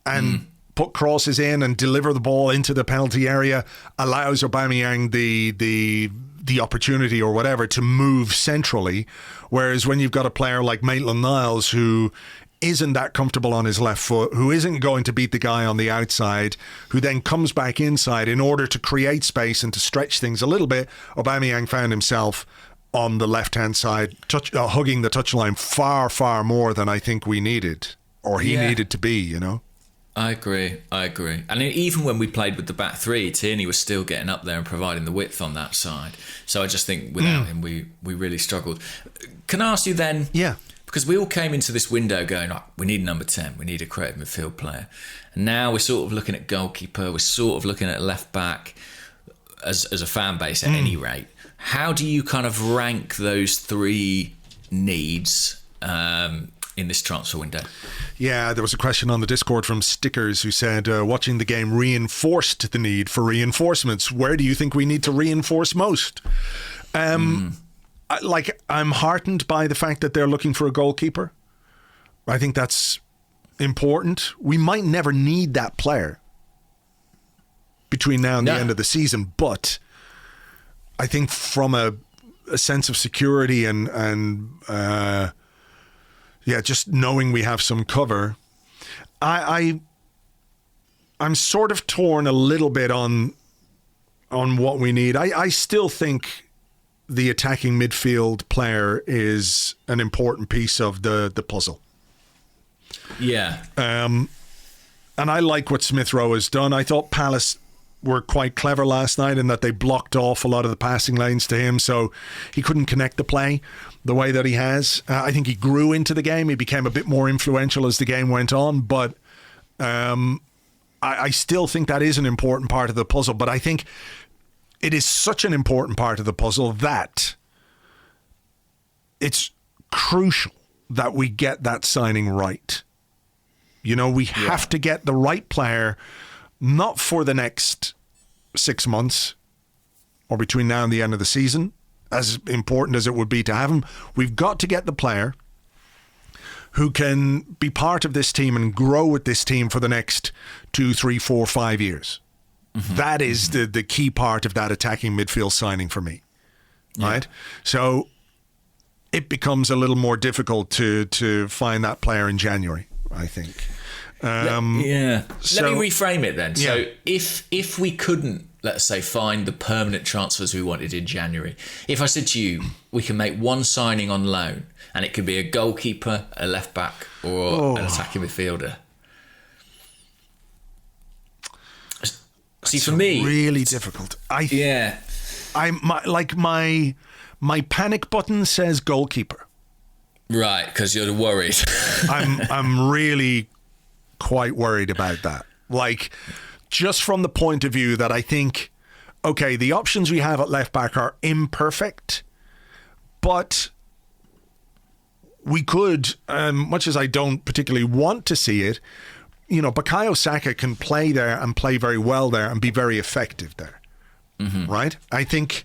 and put crosses in and deliver the ball into the penalty area allows Aubameyang the opportunity or whatever to move centrally. Whereas when you've got a player like Maitland-Niles who isn't that comfortable on his left foot, who isn't going to beat the guy on the outside, who then comes back inside in order to create space and to stretch things a little bit, Aubameyang found himself on the left-hand side, hugging the touchline far, far more than I think we needed, or he needed to be, I agree. And even when we played with the back three, Tierney was still getting up there and providing the width on that side. So I just think without him, we really struggled. Can I ask you then... Yeah. Because we all came into this window going, we need a number 10, we need a creative midfield player. And now we're sort of looking at goalkeeper, we're sort of looking at left back as a fan base at any rate. How do you kind of rank those three needs in this transfer window? Yeah, there was a question on the Discord from Stickers who said, watching the game reinforced the need for reinforcements. Where do you think we need to reinforce most? I'm heartened by the fact that they're looking for a goalkeeper. I think that's important. We might never need that player between now and the end of the season, but I think from a sense of security and just knowing we have some cover, I'm sort of torn a little bit on what we need. I still think the attacking midfield player is an important piece of the puzzle. Yeah. And I like what Smith Rowe has done. I thought Palace were quite clever last night in that they blocked off a lot of the passing lanes to him, so he couldn't connect the play the way that he has. I think he grew into the game. He became a bit more influential as the game went on, but I still think that is an important part of the puzzle. But I think it is such an important part of the puzzle that it's crucial that we get that signing right. We have to get the right player, not for the next 6 months or between now and the end of the season, as important as it would be to have him. We've got to get the player who can be part of this team and grow with this team for the next 2, 3, 4, 5 years. That is the key part of that attacking midfield signing for me, right? So it becomes a little more difficult to find that player in January, I think. Let me reframe it then. So if we couldn't, let's say, find the permanent transfers we wanted in January, if I said to you, we can make one signing on loan and it could be a goalkeeper, a left back or an attacking midfielder. See, for me, really difficult. My panic button says goalkeeper. Right, because you're worried. I'm really quite worried about that. Just from the point of view that I think, okay, the options we have at left back are imperfect, but we could, much as I don't particularly want to see it, Bukayo Saka can play there and play very well there and be very effective there. Mm-hmm. Right? I think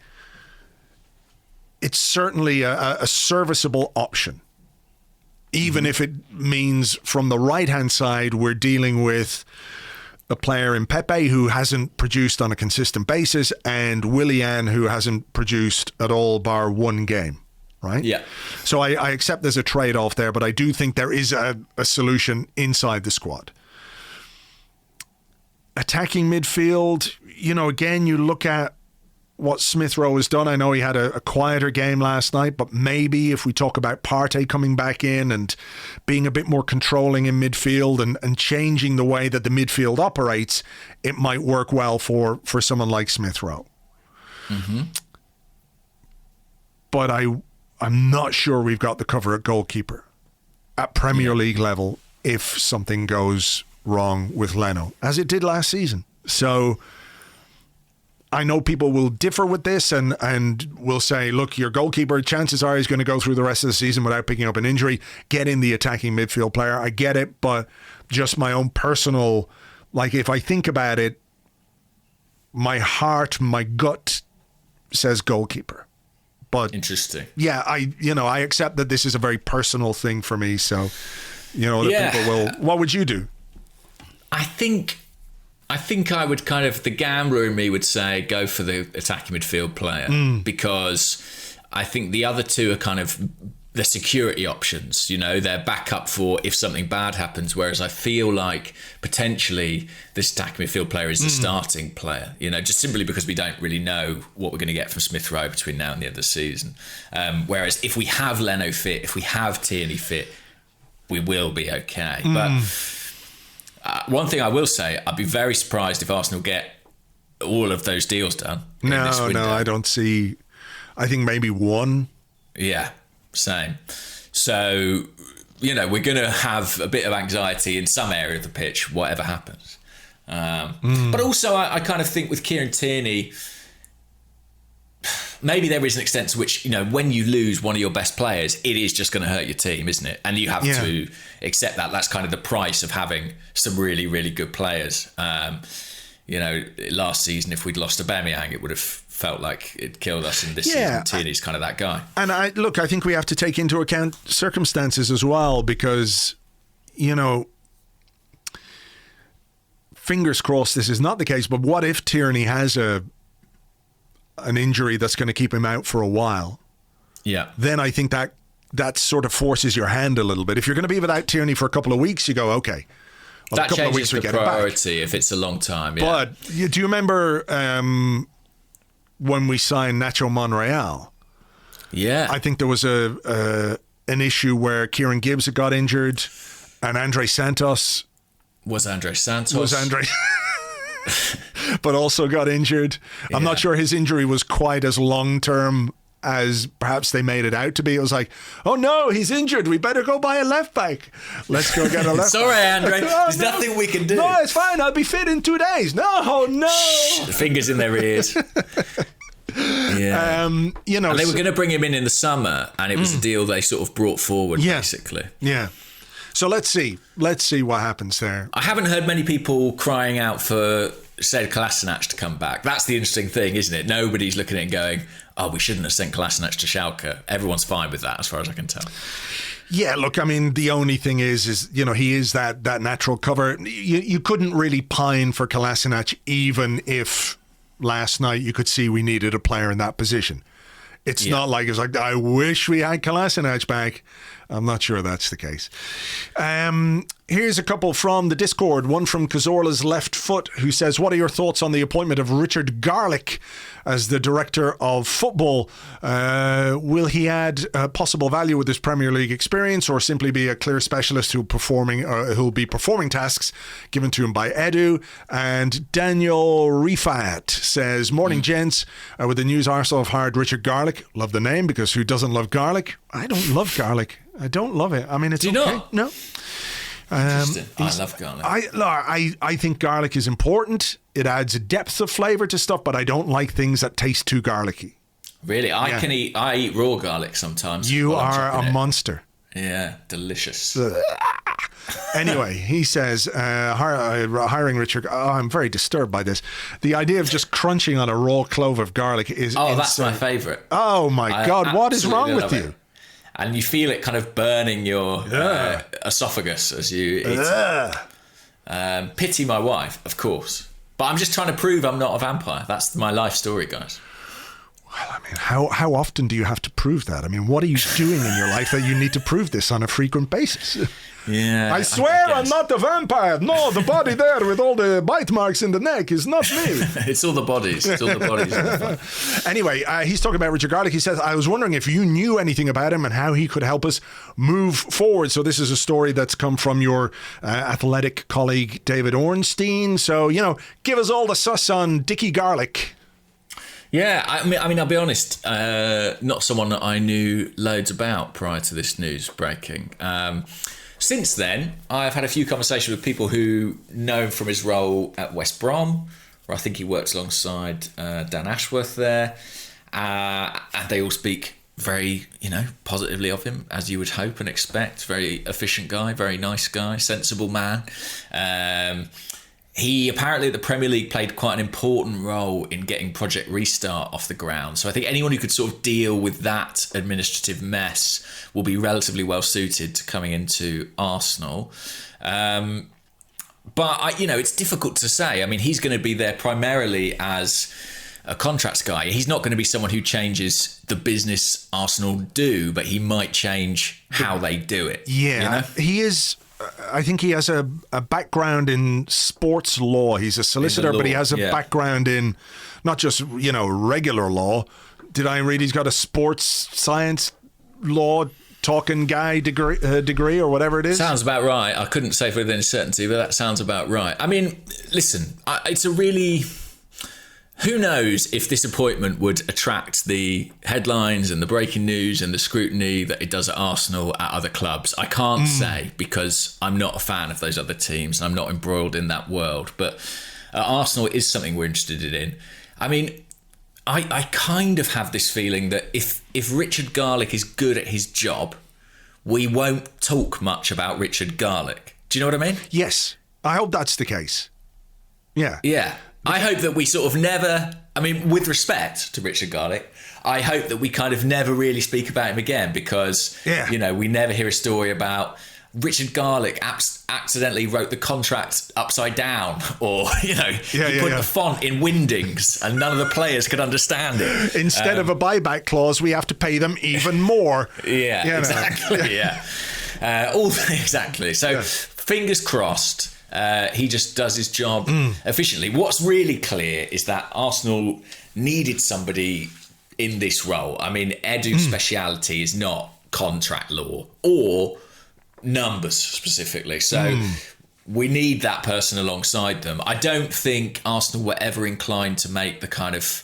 it's certainly a serviceable option. Even if it means from the right-hand side, we're dealing with a player in Pepe who hasn't produced on a consistent basis and Willian who hasn't produced at all bar one game, right? Yeah. So I accept there's a trade-off there, but I do think there is a solution inside the squad. Attacking midfield, again, you look at what Smith Rowe has done. I know he had a quieter game last night, but maybe if we talk about Partey coming back in and being a bit more controlling in midfield and changing the way that the midfield operates, it might work well for someone like Smith Rowe. Mm-hmm. But I'm not sure we've got the cover at goalkeeper at Premier League level if something goes wrong with Leno, as it did last season. So I know people will differ with this and will say, look, your goalkeeper, chances are he's going to go through the rest of the season without picking up an injury. Get in the attacking midfield player. I get it, but just my own personal, if I think about it, my heart, my gut says goalkeeper. But interesting. Yeah, I accept that this is a very personal thing for me. So, people will. What would you do? I think I would the gambler in me would say go for the attacking midfield player because I think the other two are the security options. They're backup for if something bad happens. Whereas I feel like potentially this attacking midfield player is the starting player. Just simply because we don't really know what we're going to get from Smith Rowe between now and the end of the season. Whereas if we have Leno fit, if we have Tierney fit, we will be okay. But one thing I will say, I'd be very surprised if Arsenal get all of those deals done. No, I don't see. I think maybe one. Yeah, same. So, we're going to have a bit of anxiety in some area of the pitch, whatever happens. But also, I think with Kieran Tierney, maybe there is an extent to which, when you lose one of your best players, it is just going to hurt your team, isn't it? And you have to accept that. That's kind of the price of having some really, really good players. Last season, if we'd lost Aubameyang, it would have felt like it killed us. And this season, Tierney's kind of that guy. And I think we have to take into account circumstances as well because, fingers crossed this is not the case, but what if Tierney has an injury that's going to keep him out for a while? Yeah. Then I think that sort of forces your hand a little bit. If you're going to be without Tierney for a couple of weeks, you go, okay. Well, that changes the priority if it's a long time. Yeah. But do you remember when we signed Nacho Monreal? Yeah. I think there was an issue where Kieran Gibbs had got injured and Andre Santos. But also got injured. I'm not sure his injury was quite as long-term as perhaps they made it out to be. It was like, oh no, he's injured. We better go buy a left back. Let's go get a left Sorry, back. Andre. There's nothing we can do. No, it's fine. I'll be fit in 2 days. No. The fingers in their ears. Yeah. And they were going to bring him in the summer, and it was a deal they sort of brought forward, basically. Yeah. So let's see what happens there. I haven't heard many people crying out for said Kolasinac to come back. That's the interesting thing, isn't it? Nobody's looking at it and going, oh, we shouldn't have sent Kolasinac to Schalke. Everyone's fine with that, as far as I can tell. Yeah, look, I mean, the only thing is he is that natural cover. You couldn't really pine for Kolasinac, even if last night you could see we needed a player in that position. It's not like it's like, I wish we had Kolasinac back. I'm not sure that's the case. Here's a couple from the Discord. One from Cazorla's Left Foot, who says, what are your thoughts on the appointment of Richard Garlick as the director of football? Will he add possible value with his Premier League experience or simply be a clear specialist who'll be performing tasks given to him by Edu? And Daniel Rifat says, morning gents, with the news Arsenal have hired Richard Garlick. Love the name because who doesn't love garlic? I don't love garlic. I don't love it. I mean, it's Do you okay. not? No. I love garlic. I think garlic is important. It adds a depth of flavour to stuff, but I don't like things that taste too garlicky. Really? I eat raw garlic sometimes. You are a monster. Yeah, delicious. Anyway, he says, hiring Richard... Oh, I'm very disturbed by this. The idea of just crunching on a raw clove of garlic is insane. That's my favourite. Oh, my God. What is wrong with you? And you feel it kind of burning your esophagus as you eat it. Pity my wife, of course. But I'm just trying to prove I'm not a vampire. That's my life story, guys. Well, I mean, how often do you have to prove that? I mean, what are you doing in your life that you need to prove this on a frequent basis? Yeah, I swear I'm not the vampire. No, the body there with all the bite marks in the neck is not me. It's all the bodies. It's all the bodies. Anyway, he's talking about Richard Garlick. He says, I was wondering if you knew anything about him and how he could help us move forward. So this is a story that's come from your athletic colleague, David Ornstein. So, give us all the sus on Dickie Garlick. Yeah, I mean, I'll be honest, not someone that I knew loads about prior to this news breaking. Since then, I've had a few conversations with people who know him from his role at West Brom, where I think he works alongside Dan Ashworth there. And they all speak very, positively of him, as you would hope and expect. Very efficient guy, very nice guy, sensible man. He apparently at the Premier League played quite an important role in getting Project Restart off the ground. So I think anyone who could sort of deal with that administrative mess will be relatively well suited to coming into Arsenal. But it's difficult to say. I mean, he's going to be there primarily as a contracts guy. He's not going to be someone who changes the business Arsenal do, but he might change how they do it. Yeah, he is... I think he has a background in sports law. He's a solicitor, but he has a background in not just, regular law. Did I read he's got a sports science law talking guy degree or whatever it is? Sounds about right. I couldn't say with any certainty, but that sounds about right. I mean, listen, it's a really... Who knows if this appointment would attract the headlines and the breaking news and the scrutiny that it does at Arsenal at other clubs? I can't say, because I'm not a fan of those other teams and I'm not embroiled in that world. But Arsenal is something we're interested in. I mean, I kind of have this feeling that if Richard Garlick is good at his job, we won't talk much about Richard Garlick. Do you know what I mean? Yes. I hope that's the case. Yeah. Yeah. I hope that we sort of never, with respect to Richard Garlick, I hope that we kind of never really speak about him again because, we never hear a story about Richard Garlick accidentally wrote the contract upside down or, he put the font in Wingdings and none of the players could understand it. Instead of a buyback clause, we have to pay them even more. Yeah, exactly. Yeah. Exactly. So fingers crossed. He just does his job efficiently. What's really clear is that Arsenal needed somebody in this role. I mean, Edu's speciality is not contract law or numbers specifically. So we need that person alongside them. I don't think Arsenal were ever inclined to make the kind of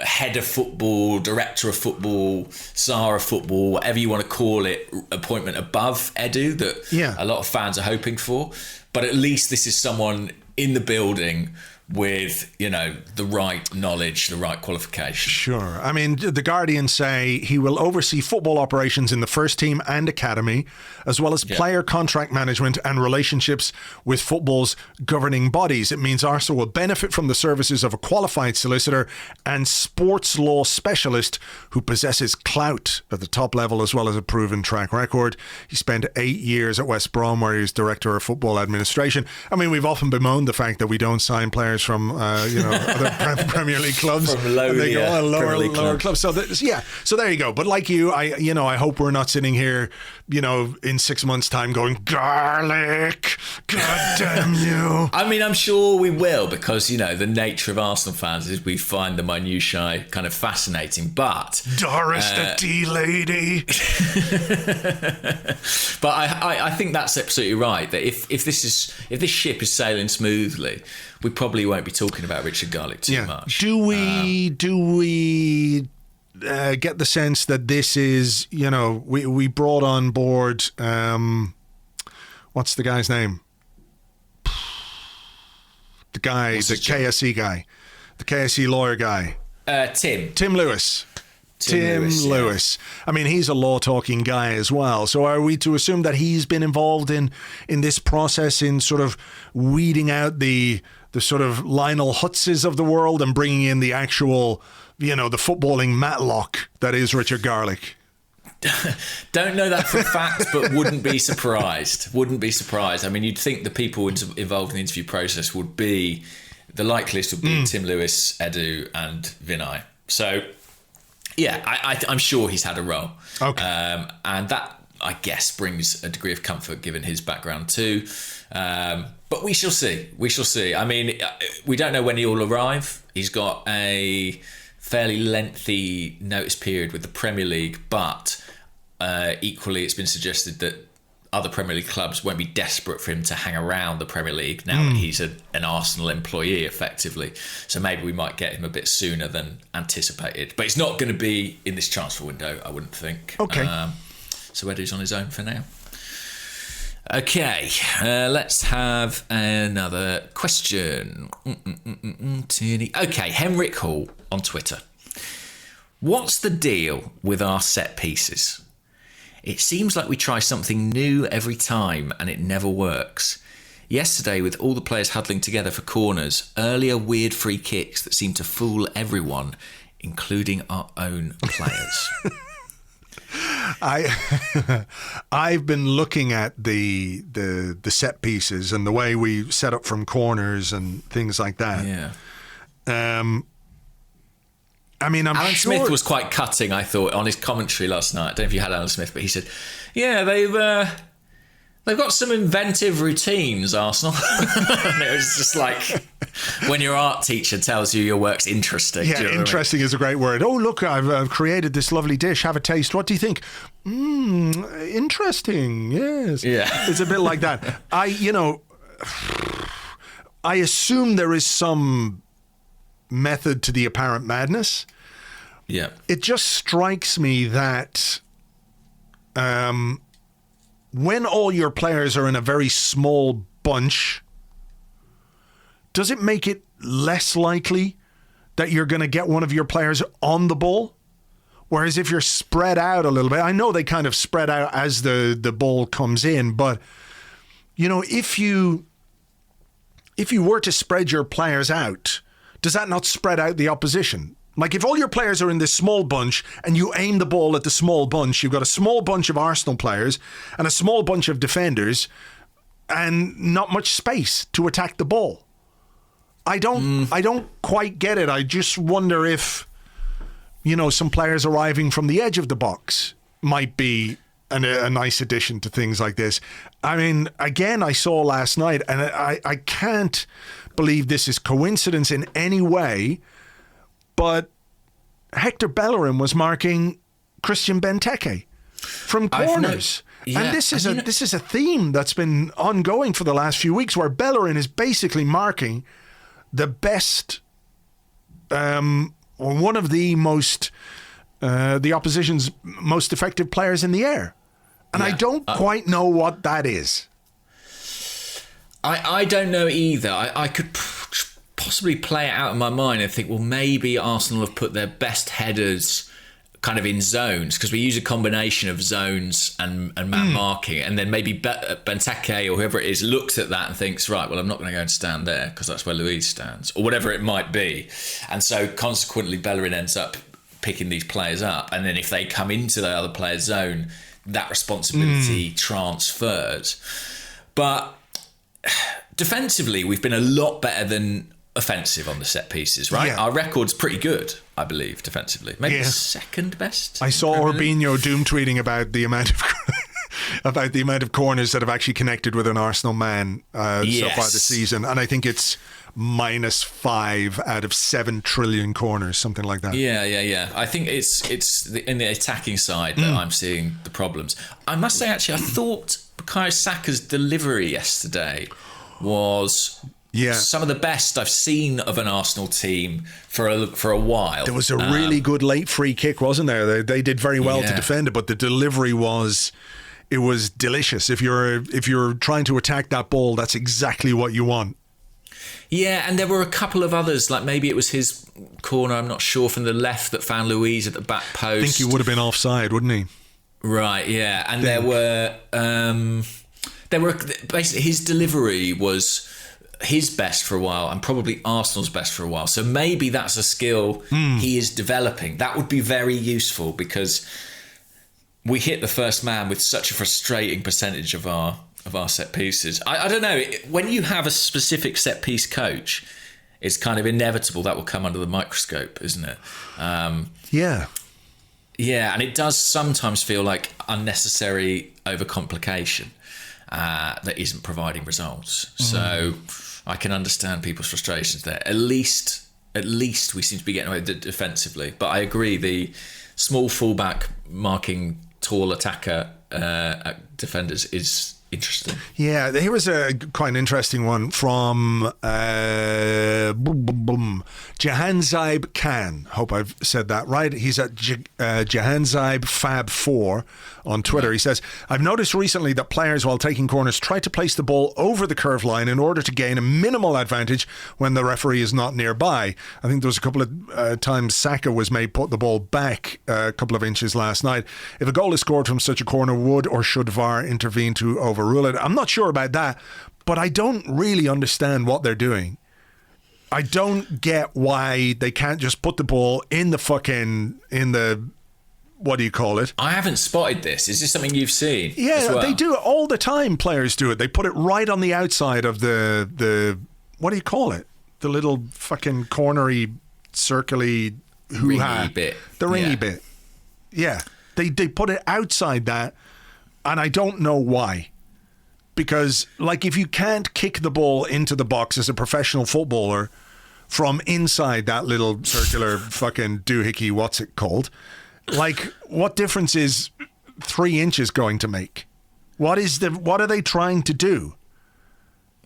head of football, director of football, czar of football, whatever you want to call it, appointment above Edu that a lot of fans are hoping for. But at least this is someone in the building with, the right knowledge, the right qualification. Sure. I mean, the Guardian say he will oversee football operations in the first team and academy, as well as player contract management and relationships with football's governing bodies. It means Arsenal will benefit from the services of a qualified solicitor and sports law specialist who possesses clout at the top level, as well as a proven track record. He spent 8 years at West Brom, where he was director of football administration. I mean, we've often bemoaned the fact that we don't sign players from other Premier League clubs, from lower clubs. So so there you go. But like you, I hope we're not sitting here, in 6 months' time going, Garlick, God damn you. I mean, I'm sure we will, because the nature of Arsenal fans is we find the minutiae kind of fascinating. But Doris the tea lady. But I think that's absolutely right. That if this ship is sailing smoothly, we probably won't be talking about Richard Garlick too much. Do we get the sense that this is, we brought on board, what's the guy's name? The KSE guy, the KSE lawyer guy. Tim Lewis. Tim Lewis. Yeah. I mean, he's a law-talking guy as well. So are we to assume that he's been involved in this process in sort of weeding out the sort of Lionel Hutzes of the world and bringing in the actual, the footballing Matlock that is Richard Garlick? Don't know that for a fact, but wouldn't be surprised. I mean, you'd think the people involved in the interview process would be, the likeliest would be Tim Lewis, Edu and Vinay. So, yeah, I'm sure he's had a role. Okay. And that, I guess, brings a degree of comfort given his background too. But we shall see. I mean, we don't know when he'll arrive. He's got a fairly lengthy notice period with the Premier League, but equally it's been suggested that other Premier League clubs won't be desperate for him to hang around the Premier League now that he's an Arsenal employee effectively. So maybe we might get him a bit sooner than anticipated. But it's not going to be in this transfer window, I wouldn't think. Okay. So Edu's on his own for now. Okay, let's have another question. Okay, Henrik Hall on Twitter. What's the deal with our set pieces? It seems like we try something new every time and it never works. Yesterday, with all the players huddling together for corners, earlier weird free kicks that seem to fool everyone, including our own players. I've been looking at the set pieces and the way we set up from corners and things like that. Yeah. I mean, Alan Smith was quite cutting, I thought, on his commentary last night. I don't know if you had Alan Smith, but he said, "Yeah, they've got some inventive routines, Arsenal." And it was just like when your art teacher tells you your work's interesting. Yeah, interesting is a great word. Oh, look, I've created this lovely dish. Have a taste. What do you think? Interesting. Yes. Yeah. It's a bit like that. I assume there is some method to the apparent madness. Yeah. It just strikes me that when all your players are in a very small bunch, does it make it less likely that you're going to get one of your players on the ball? Whereas if you're spread out a little bit, I know they kind of spread out as the ball comes in, but if you were to spread your players out, does that not spread out the opposition? Like if all your players are in this small bunch and you aim the ball at the small bunch, you've got a small bunch of Arsenal players and a small bunch of defenders and not much space to attack the ball. I don't quite get it. I just wonder if, some players arriving from the edge of the box might be a nice addition to things like this. I mean, again, I saw last night, and I can't believe this is coincidence in any way, but Hector Bellerin was marking Christian Benteke from corners. Yeah. And this is a theme that's been ongoing for the last few weeks, where Bellerin is basically marking the best, or one of the most, the opposition's most effective players in the air. And I don't quite know what that is. I don't know either. I could possibly play it out in my mind and think, well, maybe Arsenal have put their best headers kind of in zones, because we use a combination of zones and man marking, and then maybe Benteke or whoever it is looks at that and thinks, right, well, I'm not going to go and stand there because that's where Luis stands, or whatever it might be. And so consequently Bellerin ends up picking these players up, and then if they come into the other player's zone, that responsibility transfers. But defensively, we've been a lot better than offensive on the set pieces, right? Yeah. Our record's pretty good, I believe, defensively. Maybe second best. I saw Orbino doom tweeting about the amount of corners that have actually connected with an Arsenal man so far this season, and I think it's -5 out of 7 trillion corners, something like that. Yeah. I think it's in the attacking side that I'm seeing the problems. I must say, actually, I thought Bukayo Saka's delivery yesterday was some of the best I've seen of an Arsenal team for a while. There was a really good late free kick, wasn't there? They did very well to defend it, but the delivery was delicious. If you're trying to attack that ball, that's exactly what you want. Yeah, and there were a couple of others, like maybe it was his corner, I'm not sure, from the left that found Louise at the back post. I think he would have been offside, wouldn't he? Right, yeah. And there were basically his delivery was his best for a while and probably Arsenal's best for a while. So maybe that's a skill he is developing. That would be very useful because we hit the first man with such a frustrating percentage of our set pieces. I don't know. When you have a specific set piece coach, it's kind of inevitable that will come under the microscope, isn't it? Yeah. Yeah, and it does sometimes feel like unnecessary overcomplication that isn't providing results. So I can understand people's frustrations there. At least we seem to be getting away defensively. But I agree, the small fullback marking tall attacker defenders is interesting. Yeah, here was a quite an interesting one from Jahanzaib Khan. Hope I've said that right. He's at Jahanzaib Fab 4 on Twitter. He says, I've noticed recently that players, while taking corners, try to place the ball over the curve line in order to gain a minimal advantage when the referee is not nearby. I think there was a couple of times Saka was made put the ball back a couple of inches last night. If a goal is scored from such a corner, would or should VAR intervene to overrule it? I'm not sure about that, but I don't really understand what they're doing. I don't get why they can't just put the ball in the what do you call it? I haven't spotted this. Is this something you've seen? Yeah, as well? They do it all the time. Players do it. They put it right on the outside of the what do you call it? The little fucking cornery, circly ringy bit. The ringy bit. Yeah. They put it outside that, and I don't know why. Because, like, if you can't kick the ball into the box as a professional footballer from inside that little circular fucking doohickey, what's it called? Like, what difference is 3 inches going to make? What are they trying to do?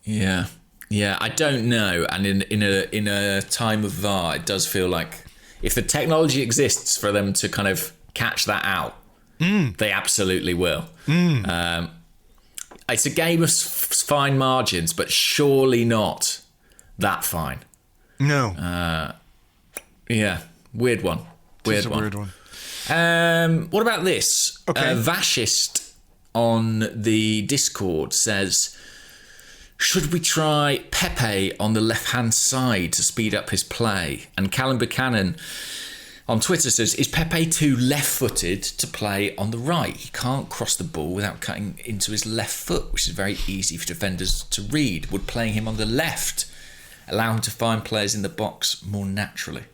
Yeah, I don't know. And in a time of VAR, it does feel like if the technology exists for them to kind of catch that out, they absolutely will. It's a game of fine margins, but surely not that fine. No. Yeah, weird one. Weird one. What about this? Okay. Vashist on the Discord says, should we try Pepe on the left-hand side to speed up his play? And Callum Buchanan on Twitter says, is Pepe too left-footed to play on the right? He can't cross the ball without cutting into his left foot, which is very easy for defenders to read. Would playing him on the left allow him to find players in the box more naturally?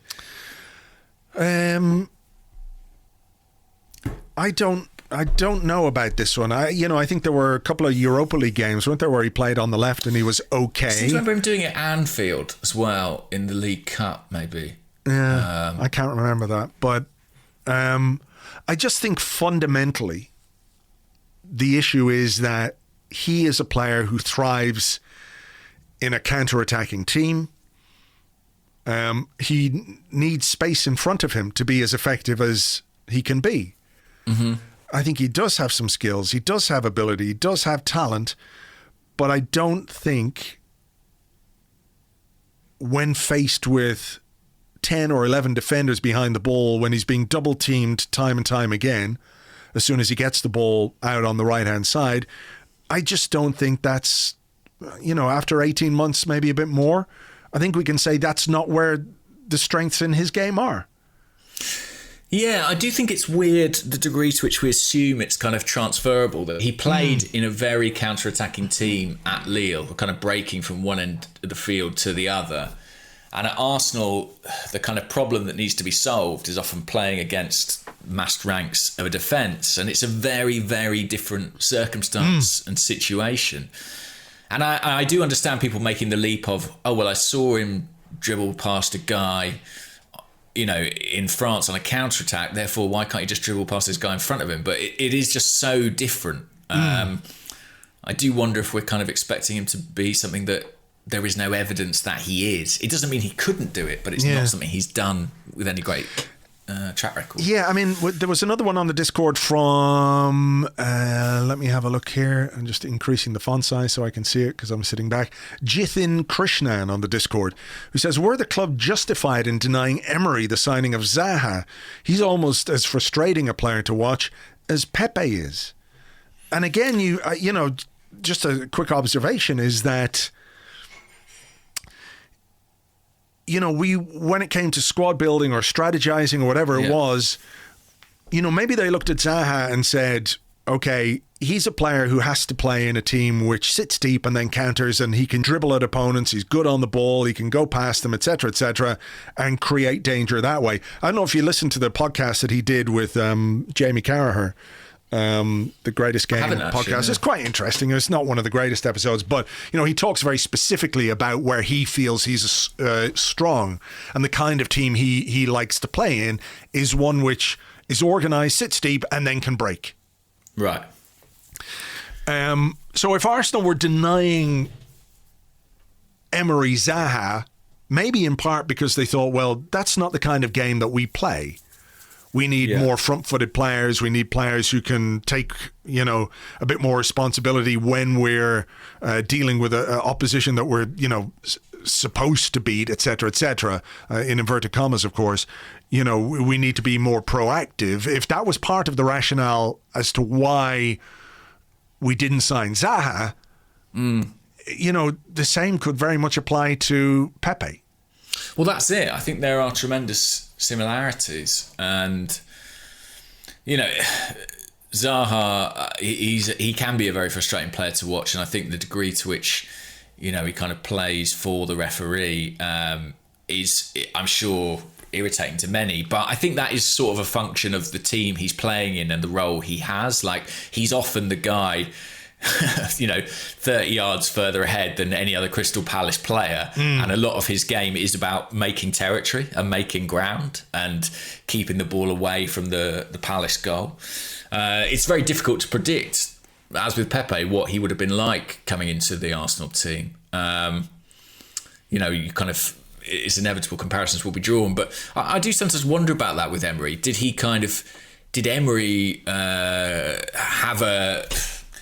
I don't know about this one. I think there were a couple of Europa League games, weren't there, where he played on the left and he was okay. I remember him doing it at Anfield as well in the League Cup, maybe. Yeah, I can't remember that. But I just think fundamentally the issue is that he is a player who thrives in a counter-attacking team. He needs space in front of him to be as effective as he can be. Mm-hmm. I think he does have some skills. He does have ability. He does have talent. But I don't think when faced with 10 or 11 defenders behind the ball, when he's being double teamed time and time again, as soon as he gets the ball out on the right-hand side, I just don't think that's, after 18 months, maybe a bit more, I think we can say that's not where the strengths in his game are. Yeah, I do think it's weird the degree to which we assume it's kind of transferable. That he played in a very counter-attacking team at Lille, kind of breaking from one end of the field to the other. And at Arsenal, the kind of problem that needs to be solved is often playing against massed ranks of a defence. And it's a very, very different circumstance and situation. And I do understand people making the leap of, I saw him dribble past a guy, in France on a counter-attack, therefore why can't he just dribble past this guy in front of him? But it is just so different. I do wonder if we're kind of expecting him to be something that there is no evidence that he is. It doesn't mean he couldn't do it, but it's not something he's done with any great track record. Yeah, I mean, there was another one on the Discord from, let me have a look here. I'm just increasing the font size so I can see it because I'm sitting back. Jithin Krishnan on the Discord, who says, were the club justified in denying Emery the signing of Zaha? He's almost as frustrating a player to watch as Pepe is. And again, you know, just a quick observation is that, you know, when it came to squad building or strategizing or whatever it was, you know, maybe they looked at Zaha and said, okay, he's a player who has to play in a team which sits deep and then counters, and he can dribble at opponents, he's good on the ball, he can go past them, etc., and create danger that way. I don't know if you listened to the podcast that he did with Jamie Carragher, the Greatest Game podcast. It's quite interesting. It's not one of the greatest episodes, but you know, he talks very specifically about where he feels he's strong, and the kind of team he likes to play in is one which is organised, sits deep, and then can break. Right. So if Arsenal were denying Emery Zaha, maybe in part because they thought, well, that's not the kind of game that we play. We need more front-footed players. We need players who can take, you know, a bit more responsibility when we're dealing with an opposition that we're, you know, supposed to beat, etc., in inverted commas, of course. You know, we need to be more proactive. If that was part of the rationale as to why we didn't sign Zaha, you know, the same could very much apply to Pepe. Well, that's it. I think there are tremendous similarities, and you know, Zaha, he can be a very frustrating player to watch, and I think the degree to which, you know, he kind of plays for the referee is, I'm sure, irritating to many, but I think that is sort of a function of the team he's playing in and the role he has. Like, he's often the guy, you know, 30 yards further ahead than any other Crystal Palace player, and a lot of his game is about making territory and making ground and keeping the ball away from the Palace goal. It's very difficult to predict, as with Pepe, what he would have been like coming into the Arsenal team. You know, you kind of, it's inevitable comparisons will be drawn, but I do sometimes wonder about that with Emery. Did Emery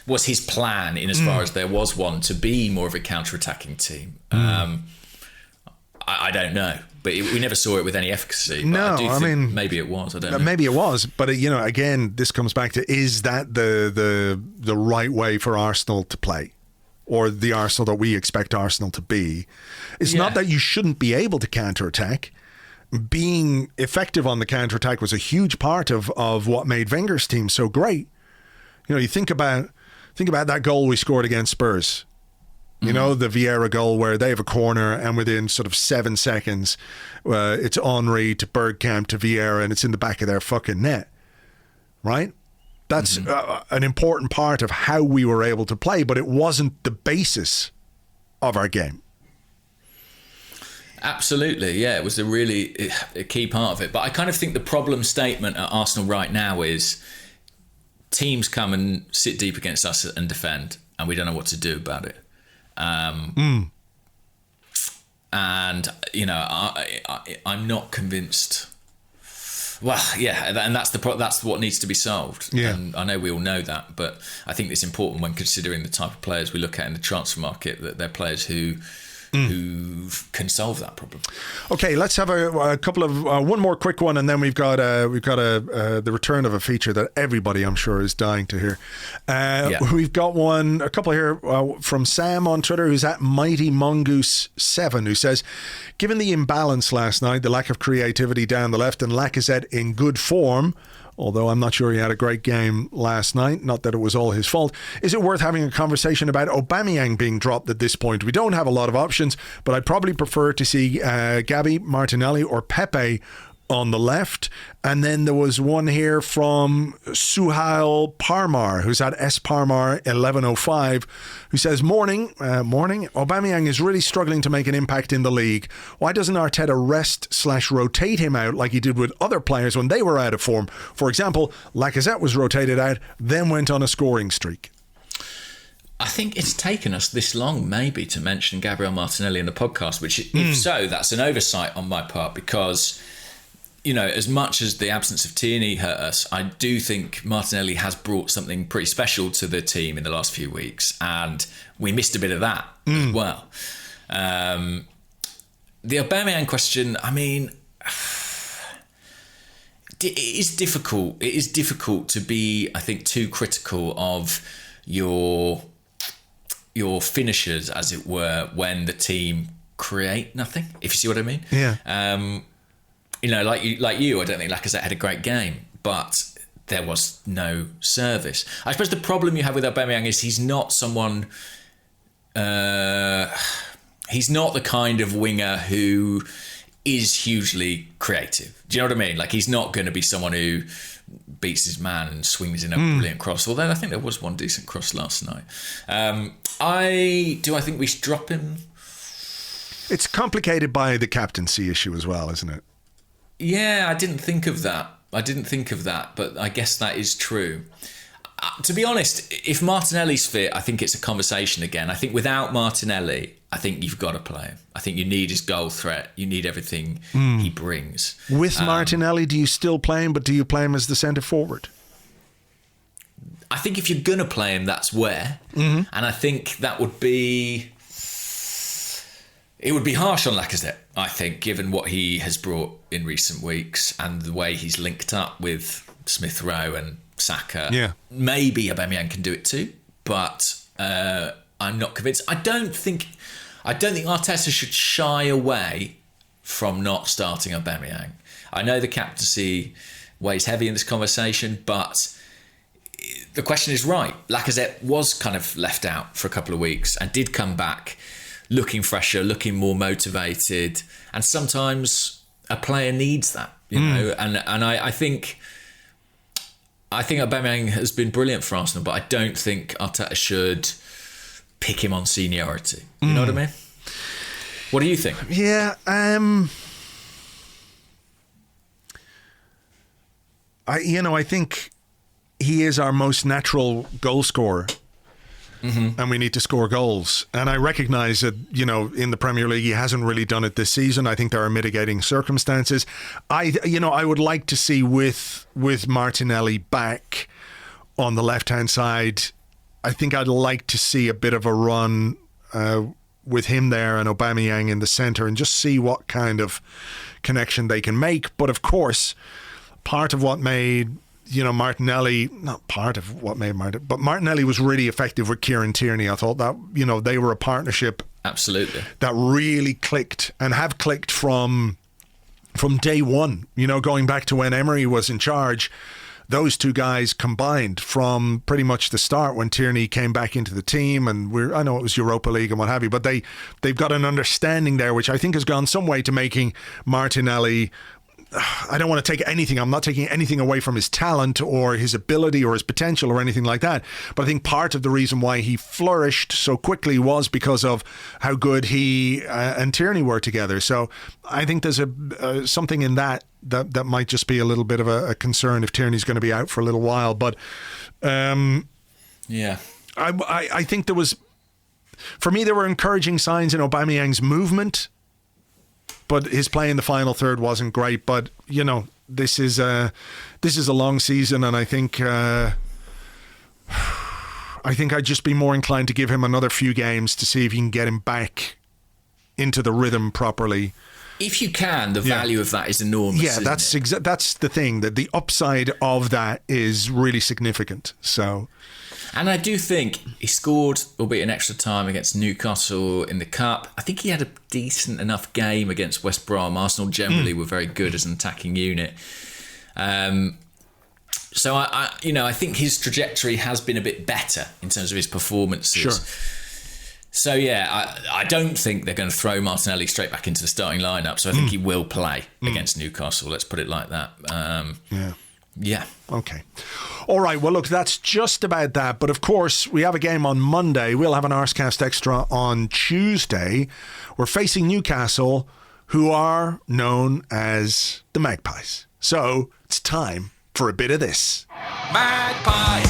was his plan, in as far as there was one, to be more of a counter-attacking team? I don't know, but we never saw it with any efficacy. No, I mean, maybe it was. I don't know. Maybe it was, but you know, again, this comes back to, is that the right way for Arsenal to play, or the Arsenal that we expect Arsenal to be? It's not that you shouldn't be able to counter-attack. Being effective on the counter-attack was a huge part of what made Wenger's team so great. You know, you think about that goal we scored against Spurs. You know, the Vieira goal where they have a corner and within sort of 7 seconds, it's Henry to Bergkamp to Vieira and it's in the back of their fucking net, right? That's an important part of how we were able to play, but it wasn't the basis of our game. Absolutely, yeah. It was a key part of it. But I kind of think the problem statement at Arsenal right now is teams come and sit deep against us and defend, and we don't know what to do about it. And, you know, I'm not convinced. Well, yeah, and that's what needs to be solved. Yeah. And I know we all know that, but I think it's important when considering the type of players we look at in the transfer market, that they're players who can solve that problem. Okay, let's have a couple of one more quick one, and then we've got the return of a feature that everybody, I'm sure, is dying to hear. We've got a couple here from Sam on Twitter, who's at Mighty Mongoose 7, who says, given the imbalance last night, the lack of creativity down the left, and Lacazette in good form, although I'm not sure he had a great game last night, not that it was all his fault, is it worth having a conversation about Aubameyang being dropped at this point? We don't have a lot of options, but I'd probably prefer to see Gabby, Martinelli or Pepe on the left. And then there was one here from Suhail Parmar, who's at S Parmar 1105, who says, morning. Aubameyang is really struggling to make an impact in the league. Why doesn't Arteta rest/rotate him out like he did with other players when they were out of form? For example, Lacazette was rotated out, then went on a scoring streak. I think it's taken us this long maybe to mention Gabriel Martinelli in the podcast, which if so, that's an oversight on my part, because as much as the absence of Tierney hurt us, I do think Martinelli has brought something pretty special to the team in the last few weeks, and we missed a bit of that as well. The Aubameyang question, I mean, it is difficult. It is difficult to be, I think, too critical of your finishers, as it were, when the team create nothing, if you see what I mean. Yeah. Like you, I don't think Lacazette had a great game, but there was no service. I suppose the problem you have with Aubameyang is he's not someone... he's not the kind of winger who is hugely creative. Do you know what I mean? Like, he's not going to be someone who beats his man and swings in a brilliant cross, although I think there was one decent cross last night. I think we should drop him? It's complicated by the captaincy issue as well, isn't it? Yeah, I didn't think of that, but I guess that is true. To be honest, if Martinelli's fit, I think it's a conversation again. I think without Martinelli, I think you've got to play him. I think you need his goal threat. You need everything he brings. With Martinelli, do you still play him, but do you play him as the centre forward? I think if you're going to play him, that's where. And I think that would be... It would be harsh on Lacazette, I think, given what he has brought in recent weeks and the way he's linked up with Smith Rowe and Saka. Yeah. Maybe Aubameyang can do it too, but I'm not convinced. I don't think Arteta should shy away from not starting Aubameyang. I know the captaincy weighs heavy in this conversation, but the question is right. Lacazette was kind of left out for a couple of weeks and did come back looking fresher, looking more motivated, and sometimes a player needs that, you know. And I think Aubameyang has been brilliant for Arsenal, but I don't think Arteta should pick him on seniority. You know what I mean? What do you think? Yeah, I think he is our most natural goal scorer. And we need to score goals. And I recognise that, in the Premier League, he hasn't really done it this season. I think there are mitigating circumstances. I would like to see with Martinelli back on the left-hand side, I think I'd like to see a bit of a run with him there and Aubameyang in the centre and just see what kind of connection they can make. But of course, part of what made... Martinelli, not part of what made Martinelli, but Martinelli was really effective with Kieran Tierney. I thought that, they were a partnership. Absolutely. That really clicked and have clicked from day one, going back to when Emery was in charge. Those two guys combined from pretty much the start when Tierney came back into the team, and I know it was Europa League and what have you, but they've got an understanding there, which I think has gone some way to making Martinelli... I don't want to take anything. I'm not taking anything away from his talent or his ability or his potential or anything like that. But I think part of the reason why he flourished so quickly was because of how good he and Tierney were together. So I think there's something in that might just be a little bit of a concern if Tierney's going to be out for a little while. But yeah, I think there were encouraging signs in Aubameyang's movement. But his play in the final third wasn't great. But this is a long season, and I think I'd just be more inclined to give him another few games to see if you can get him back into the rhythm properly. If you can, the value of that is enormous. Yeah, that's the thing. That the upside of that is really significant. So. And I do think he scored, albeit in extra time, against Newcastle in the Cup. I think he had a decent enough game against West Brom. Arsenal generally were very good as an attacking unit. So I think his trajectory has been a bit better in terms of his performances. Sure. So I don't think they're going to throw Martinelli straight back into the starting lineup. So I think he will play against Newcastle. Let's put it like that. Yeah. Okay. All right. Well, look, that's just about that. But of course, we have a game on Monday. We'll have an Arsecast Extra on Tuesday. We're facing Newcastle, who are known as the Magpies. So it's time for a bit of this. Magpies,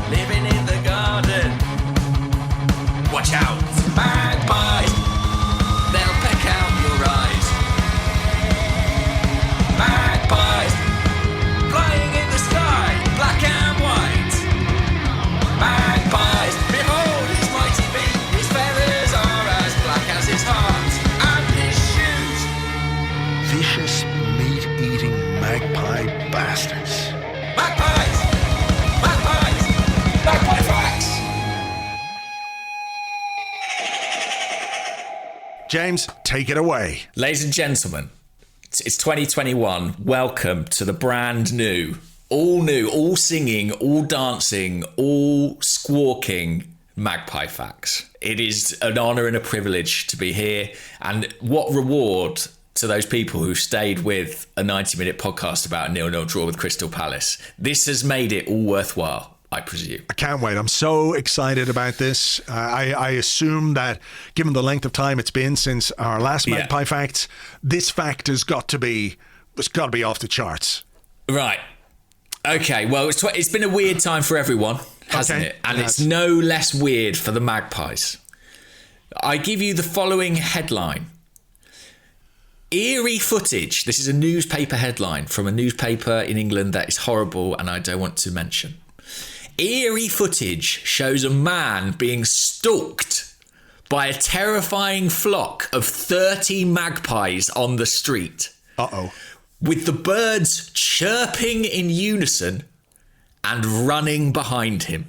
living in the garden. Watch out. Magpies, they'll peck out your eyes. James, take it away. Ladies and gentlemen, it's 2021. Welcome to the brand new, all singing, all dancing, all squawking Magpie Facts. It is an honour and a privilege to be here. And what reward to those people who stayed with a 90-minute podcast about a 0-0 draw with Crystal Palace. This has made it all worthwhile, I presume. I can't wait. I'm so excited about this. I assume that given the length of time it's been since our last Magpie Facts, this fact has got to be off the charts. Right. Okay. Well, it's been a weird time for everyone, hasn't it? And it's no less weird for the Magpies. I give you the following headline. Eerie footage. This is a newspaper headline from a newspaper in England that is horrible and I don't want to mention. Eerie footage shows a man being stalked by a terrifying flock of 30 magpies on the street. Uh-oh. With the birds chirping in unison and running behind him.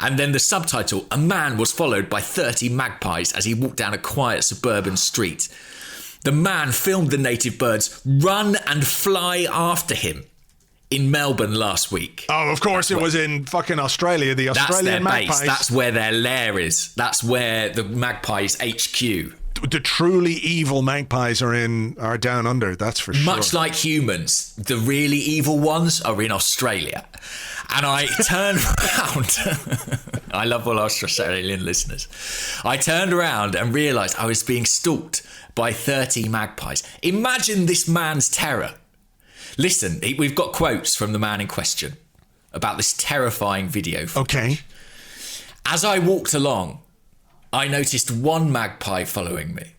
And then the subtitle, a man was followed by 30 magpies as he walked down a quiet suburban street. The man filmed the native birds run and fly after him in Melbourne last week. Oh, of course, it was in fucking Australia, the Australian magpies. That's their base. That's where their lair is. That's where the magpies HQ. The truly evil magpies are down under, that's for sure. Much like humans, the really evil ones are in Australia. And I turned around. I love all our Australian listeners. I turned around and realised I was being stalked by 30 magpies. Imagine this man's terror. Listen, we've got quotes from the man in question about this terrifying video footage. Okay. As I walked along, I noticed one magpie following me,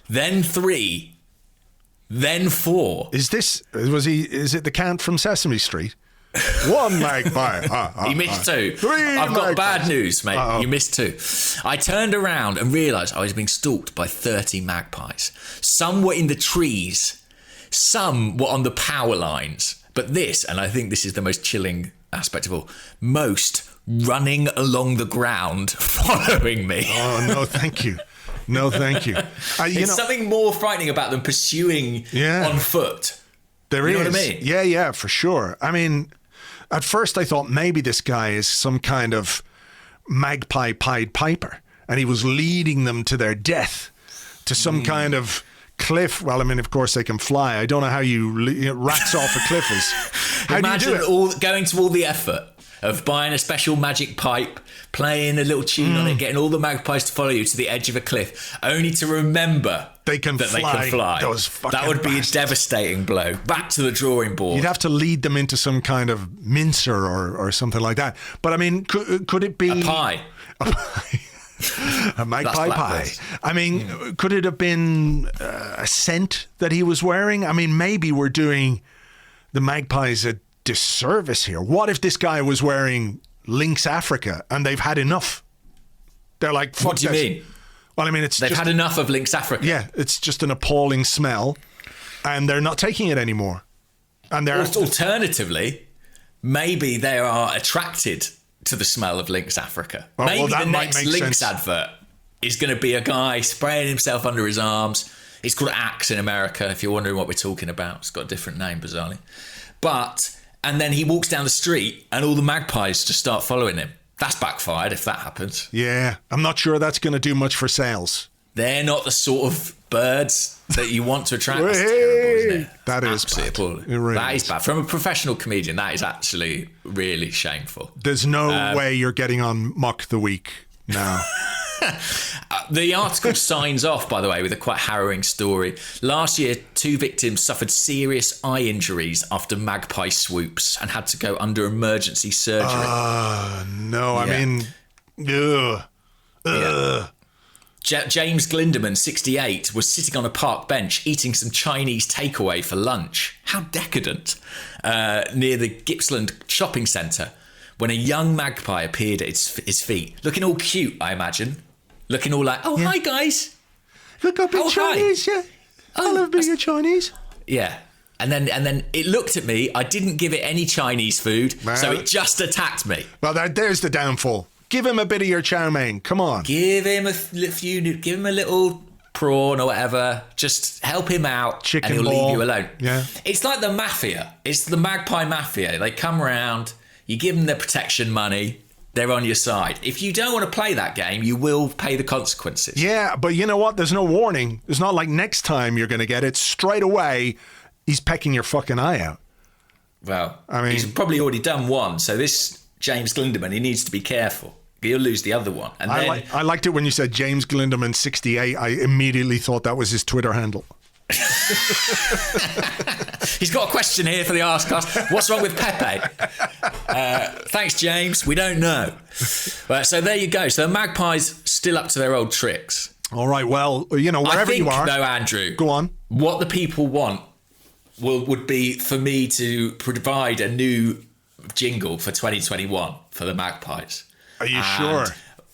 then 3, then 4. Is it the Count from Sesame Street? One magpie. He missed 2. 3 I've got magpies. bad news, mate. You missed 2. I turned around and realised I was being stalked by 30 magpies. Some were in the trees, some were on the power lines. But this, and I think this is the most chilling aspect of all, most running along the ground following me. Oh, no, thank you. No, thank you. There's something more frightening about them pursuing on foot. There is. You know what I mean? Yeah, for sure. I mean, at first I thought maybe this guy is some kind of magpie Pied Piper and he was leading them to their death, to some kind of cliff. Well, I mean, of course they can fly. I don't know how you rats off a cliff is. How Imagine do you do it? going to all the effort of buying a special magic pipe, playing a little tune on it, getting all the magpies to follow you to the edge of a cliff, only to remember they can fly. Those fucking that would be bastards. a devastating blow. Back to the drawing board. You'd have to lead them into some kind of mincer or something like that. But I mean, could it be a pie? A magpie pie. I mean, could it have been a scent that he was wearing? I mean, maybe we're doing the magpies a disservice here. What if this guy was wearing Lynx Africa and they've had enough? They're like, fuck what do you mean? Well, I mean, they've had enough of Lynx Africa. Yeah, it's just an appalling smell and they're not taking it anymore. And they're alternatively, maybe they are attracted to the smell of Lynx Africa. Oh, maybe well, the next Lynx advert is going to be a guy spraying himself under his arms. It's called Axe in America, if you're wondering what we're talking about. It's got a different name, bizarrely. And then he walks down the street and all the magpies just start following him. That's backfired if that happens. Yeah, I'm not sure that's going to do much for sales. They're not the sort of birds that you want to attract. That's terrible, isn't it? That is absolutely bad. Really that is bad. From a professional comedian, that is actually really shameful. There's no way you're getting on Mock the Week now. The article signs off, by the way, with a quite harrowing story. Last year, 2 victims suffered serious eye injuries after magpie swoops and had to go under emergency surgery. No, I mean, ugh. Yeah. James Glinderman, 68, was sitting on a park bench eating some Chinese takeaway for lunch. How decadent. Near the Gippsland shopping centre when a young magpie appeared at his feet. Looking all cute, I imagine. Looking all like, hi guys. Look up in Chinese, yeah. I love being a Chinese. Yeah. And then it looked at me. I didn't give it any Chinese food, so it just attacked me. Well, there's the downfall. Give him a bit of your chow mein. Come on. Give him a few. Give him a little prawn or whatever. Just help him out Chicken and he'll ball. leave you alone. Yeah. It's like the mafia. It's the Magpie Mafia. They come around, you give them their protection money, they're on your side. If you don't want to play that game, you will pay the consequences. Yeah, but you know what? There's no warning. It's not like next time you're going to get it. Straight away, he's pecking your fucking eye out. Well, I mean, he's probably already done one. So this James Glindemann, he needs to be careful. He'll lose the other one. And then I liked it when you said James Glindemann 68. I immediately thought that was his Twitter handle. he's got a question here for the Arsecast. What's wrong with Pepe? Thanks, James. We don't know. So there you go. So the Magpies still up to their old tricks. All right. Well, you know, wherever you are. Though, Andrew. Go on. What the people want would be for me to provide a new jingle for 2021 for the Magpies. Are you sure?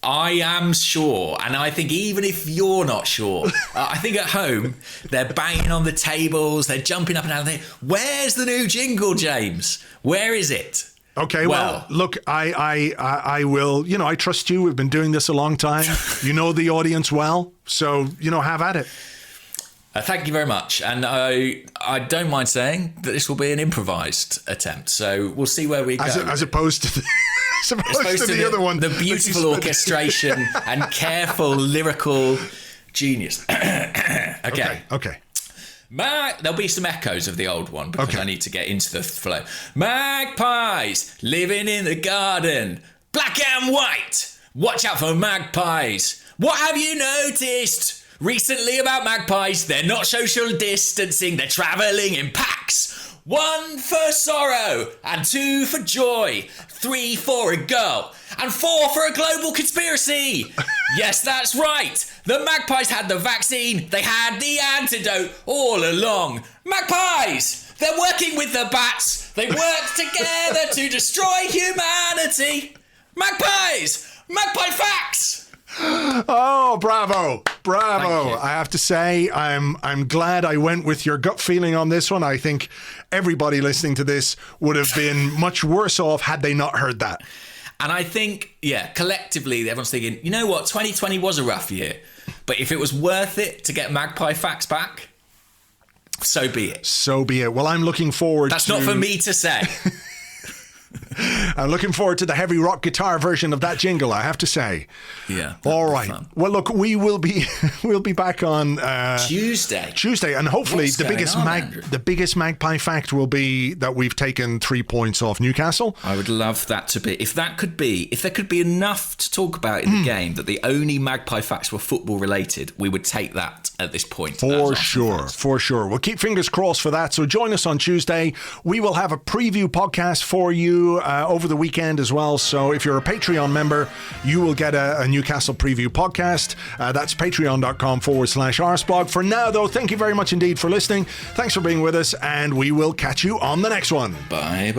I am sure. And I think even if you're not sure, I think at home, they're banging on the tables, they're jumping up and down. Where's the new jingle, James? Where is it? Okay, well, look, I will, you know, I trust you. We've been doing this a long time. You know the audience well. So, you know, have at it. Thank you very much. And I don't mind saying that this will be an improvised attempt. So we'll see where we go. As opposed to the other one. The beautiful orchestration and careful lyrical genius. Okay. There'll be some echoes of the old one because I need to get into the flow. Magpies living in the garden, black and white. Watch out for magpies. What have you noticed recently about magpies? They're not social distancing. They're travelling in packs. 1 for sorrow, and 2 for joy, 3 for a girl, and 4 for a global conspiracy. Yes, that's right. The magpies had the vaccine. They had the antidote all along. Magpies! They're working with the bats. They work together to destroy humanity. Magpies! Magpie Facts! Oh, bravo. I have to say, I'm glad I went with your gut feeling on this one. I think everybody listening to this would have been much worse off had they not heard that. And I think, collectively, everyone's thinking, you know what, 2020 was a rough year, but if it was worth it to get Magpie Facts back, so be it. Well, I'm looking forward That's not for me to say. I'm looking forward to the heavy rock guitar version of that jingle, I have to say. Yeah. All right. Well, look, we'll be back on Tuesday, and hopefully the biggest Magpie fact will be that we've taken 3 points off Newcastle. I would love that to be. If there could be enough to talk about in the game that the only Magpie facts were football related, we would take that at this point. For sure. We'll keep fingers crossed for that. So join us on Tuesday. We will have a preview podcast for you over the weekend as well. So if you're a Patreon member, you will get a Newcastle preview podcast. That's patreon.com/Arseblog. For now, though, thank you very much indeed for listening. Thanks for being with us, and we will catch you on the next one. Bye.